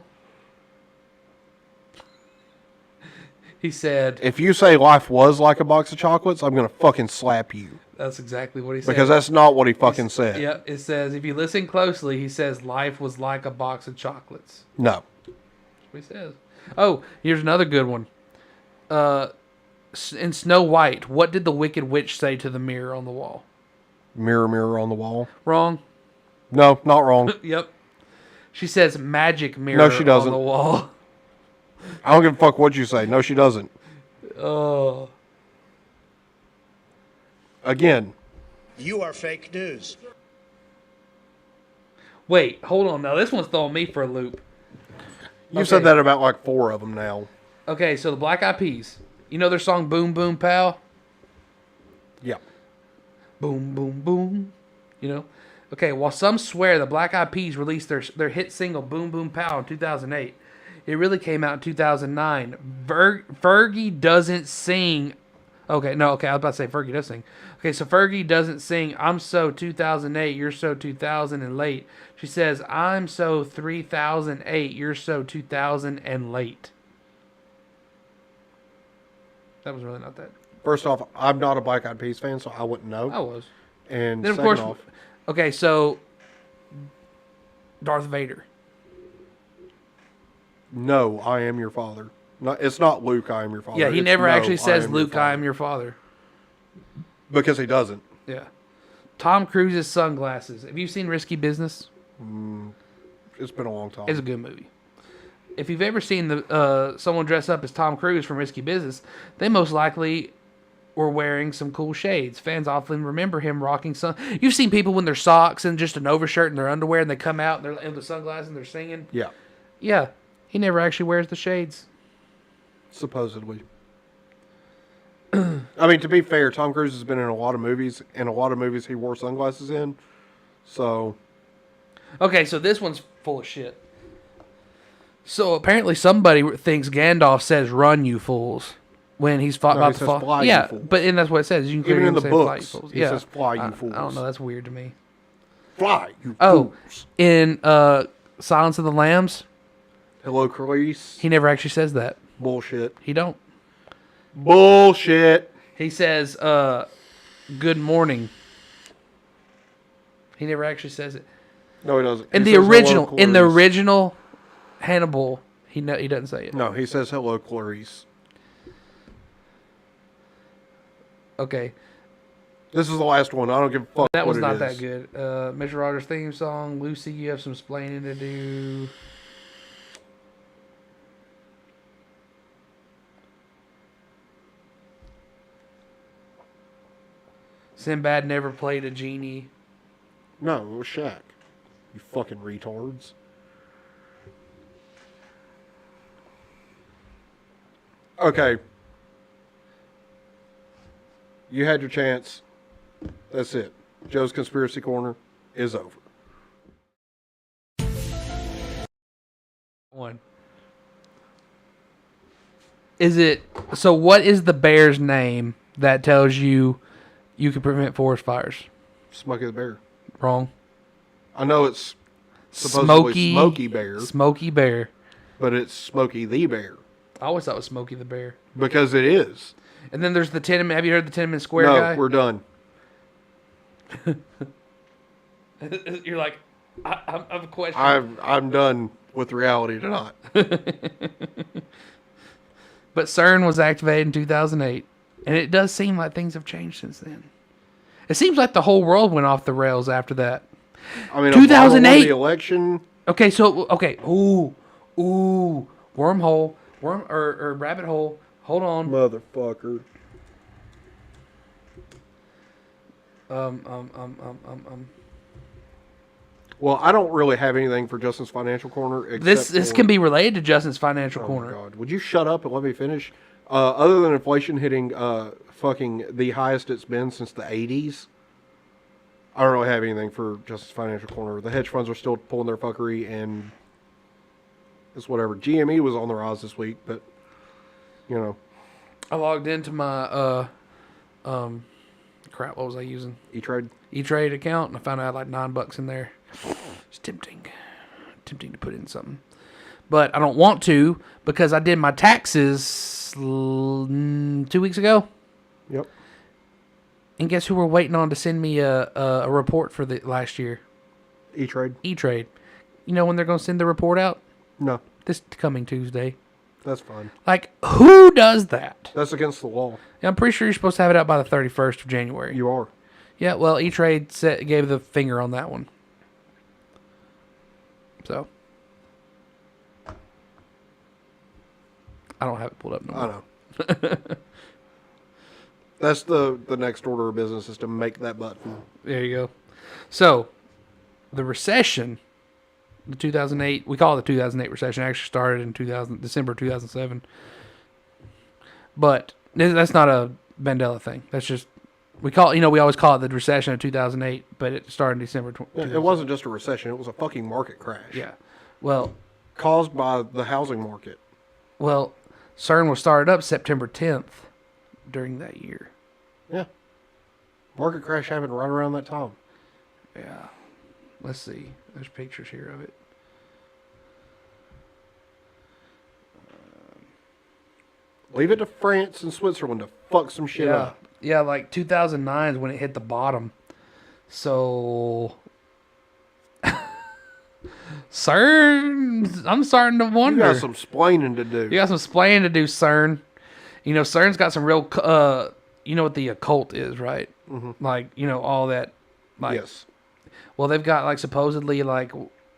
He said, if you say life was like a box of chocolates, I'm going to fucking slap you. That's exactly what he said. Because that's not what he fucking said. Yeah, it says, if you listen closely, he says life was like a box of chocolates. No. That's what he says. Oh, here's another good one. In Snow White, what did the Wicked Witch say to the mirror on the wall? Mirror, mirror on the wall. Wrong. No, not wrong. Yep. She says magic mirror no, she doesn't. on the wall. I don't give a fuck what you say. No, she doesn't. Oh. Again. You are fake news. Wait, hold on. Now, this one's throwing me for a loop. You've said that about like 4 of them now. Okay, so the Black Eyed Peas. You know their song Boom Boom Pow? Yeah. Boom Boom Boom. You know? Okay, while some swear the Black Eyed Peas released their hit single Boom Boom Pow in 2008, it really came out in 2009. Fergie doesn't sing. Okay, no, okay, I was about to say Fergie does sing. Okay, so Fergie doesn't sing I'm so 2008, you're so 2000 and late. She says I'm so 3008, you're so 2000 and late. That was really not that. First off, I'm not a Black Eyed Peas fan, so I wouldn't know. I was. And then, of second course, off, okay, so Darth Vader. No, I am your father. No, it's not Luke, I am your father. Yeah, he It's never no, actually says, I am Luke, your I am your father. Because he doesn't. Yeah. Tom Cruise's sunglasses. Have you seen Risky Business? It's been a long time. It's a good movie. If you've ever seen someone dress up as Tom Cruise from Risky Business, they most likely were wearing some cool shades. Fans often remember him rocking some. You've seen people with their socks and just an overshirt and their underwear, and they come out and they're in the sunglasses and they're singing. Yeah. Yeah. He never actually wears the shades. Supposedly. I mean, to be fair, Tom Cruise has been in a lot of movies. In a lot of movies, he wore sunglasses in. So. Okay, so this one's full of shit. So apparently somebody thinks Gandalf says "Run, you fools" when he's about to fall. Fly, yeah, you fools. but and that's what it says. You can even in the say books, fly, you fools. he says "Fly, you fools." I don't know. That's weird to me. Fly, you fools. In Silence of the Lambs. Hello, Khalees. He never actually says that. Bullshit. He don't. Bullshit. He says, "Good morning." He never actually says it. No, he doesn't. In He the says, original, "Hello, in the Clarice." original Hannibal, he doesn't say it. No, he says "Hello, Clarice." Okay. This is the last one. I don't give a fuck. That was what not it that is. good. Mr. Rogers' theme song, Lucy, you have some explaining to do. Sinbad never played a genie. No, it was Shaq. You fucking retards. Okay. You had your chance. That's it. Joe's Conspiracy Corner is over. One. Is it so? What is the bear's name that tells you you can prevent forest fires? Smokey the Bear. Wrong. I know it's supposedly Smokey Bear. Smokey Bear. But it's Smokey the Bear. I always thought it was Smokey the Bear. Because it is. And then there's the Tenement. Have you heard the Tenement Square no, guy? We're done. You're like, I have a question. I'm done with reality tonight. But CERN was activated in 2008, and it does seem like things have changed since then. It seems like the whole world went off the rails after that. I mean, 2008 the election. Okay, so ooh, wormhole, or rabbit hole. Hold on, motherfucker. Well, I don't really have anything for Justin's Financial Corner. This can be related to Justin's Financial Corner. My God, would you shut up and let me finish? Other than inflation hitting fucking the highest it's been since the 80s, I don't really have anything for Justin's Financial Corner. The hedge funds are still pulling their fuckery, and it's whatever. GME was on the rise this week, but you know, I logged into my crap. What was I using? E-Trade account, and I found out I had like $9 in there. It's tempting to put in something, but I don't want to because I did my taxes 2 weeks ago. Yep. And guess who we're waiting on to send me a report for the last year? E-Trade. E-Trade. You know when they're going to send the report out? No. This coming Tuesday. That's fine. Like, who does that? That's against the law. Yeah, I'm pretty sure you're supposed to have it out by the 31st of January. You are. Yeah, well, E-Trade gave the finger on that one. So. I don't have it pulled up no more. I know. That's the next order of business is to make that button. There you go. So, the recession, the 2008, we call it the 2008 recession, actually started in December 2007. But that's not a Mandela thing. That's just, we always call it the recession of 2008, but it started in December 2007. It wasn't just a recession, it was a fucking market crash. Yeah. Well, caused by the housing market. Well, CERN was started up September 10th during that year. Yeah. Market crash happened right around that time. Yeah. Let's see. There's pictures here of it. Leave it to France and Switzerland to fuck some shit up. Yeah, like 2009 is when it hit the bottom. So CERN, I'm starting to wonder. You got some splaining to do. You got some splaining to do, CERN. You know, CERN's got some real, you know what the occult is, right? Mm-hmm. Like, you know, all that. Like, yes. Well, they've got, like, supposedly, like,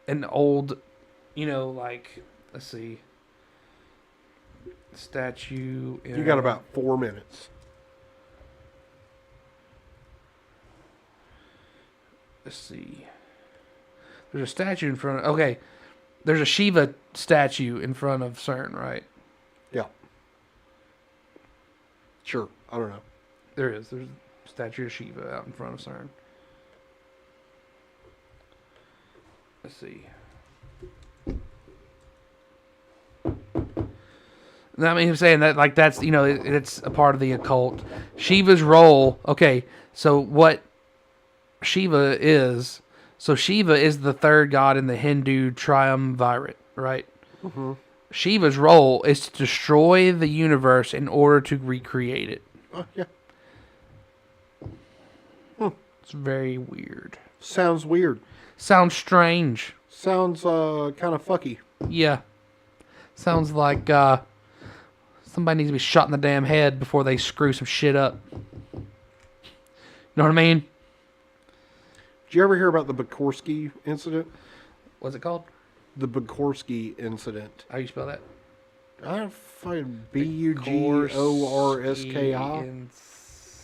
an old, you know, like, let's see. Statue. You got about 4 minutes. Let's see. There's a statue in front of... Okay. There's a Shiva statue in front of CERN, right? Yeah. Sure. I don't know. There is. There's a statue of Shiva out in front of CERN. Let's see. I mean, I'm saying that, like, that's, you know, it's a part of the occult. Shiva's role... Okay, so what Shiva is... So Shiva is the third god in the Hindu triumvirate, right? Mm-hmm. Shiva's role is to destroy the universe in order to recreate it. Yeah. It's very weird. Sounds weird. Sounds strange. Sounds kind of fucky. Yeah. Sounds like somebody needs to be shot in the damn head before they screw some shit up. You know what I mean? Did you ever hear about the Bukorsky incident? What's it called? The Bukorsky incident. How you spell that? I find Bugorski.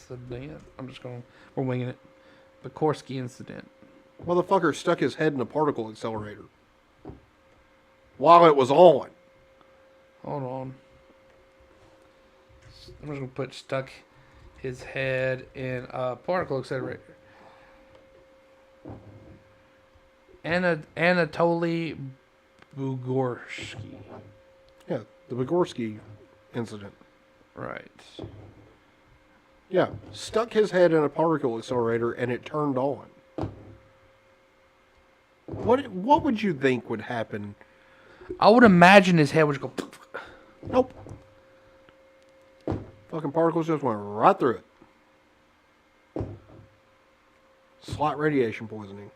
Incident. I'm just going. We're winging it. Bukorsky incident. Motherfucker stuck his head in a particle accelerator while it was on. Hold on. I'm just gonna put stuck his head in a particle accelerator. Anatoly Bugorsky. Yeah, the Bugorsky incident. Right. Yeah, stuck his head in a particle accelerator and it turned on. What would you think would happen? I would imagine his head would just go. Nope. Fucking particles just went right through it. Slight radiation poisoning.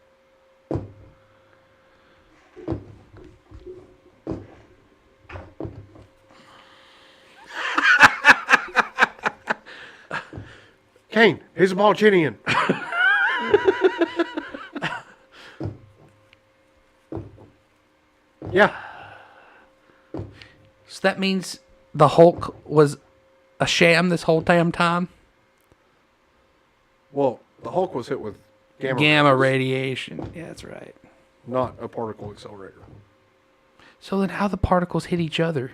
Kane, he's a Balchinian. Yeah. So that means the Hulk was a sham this whole damn time? Well, the Hulk was hit with gamma radiation. Yeah, that's right. Not a particle accelerator. So then how the particles hit each other?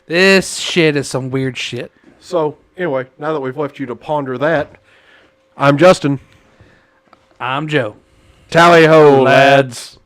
This shit is some weird shit. So, anyway, now that we've left you to ponder that, I'm Justin. I'm Joe. Tally ho, lads.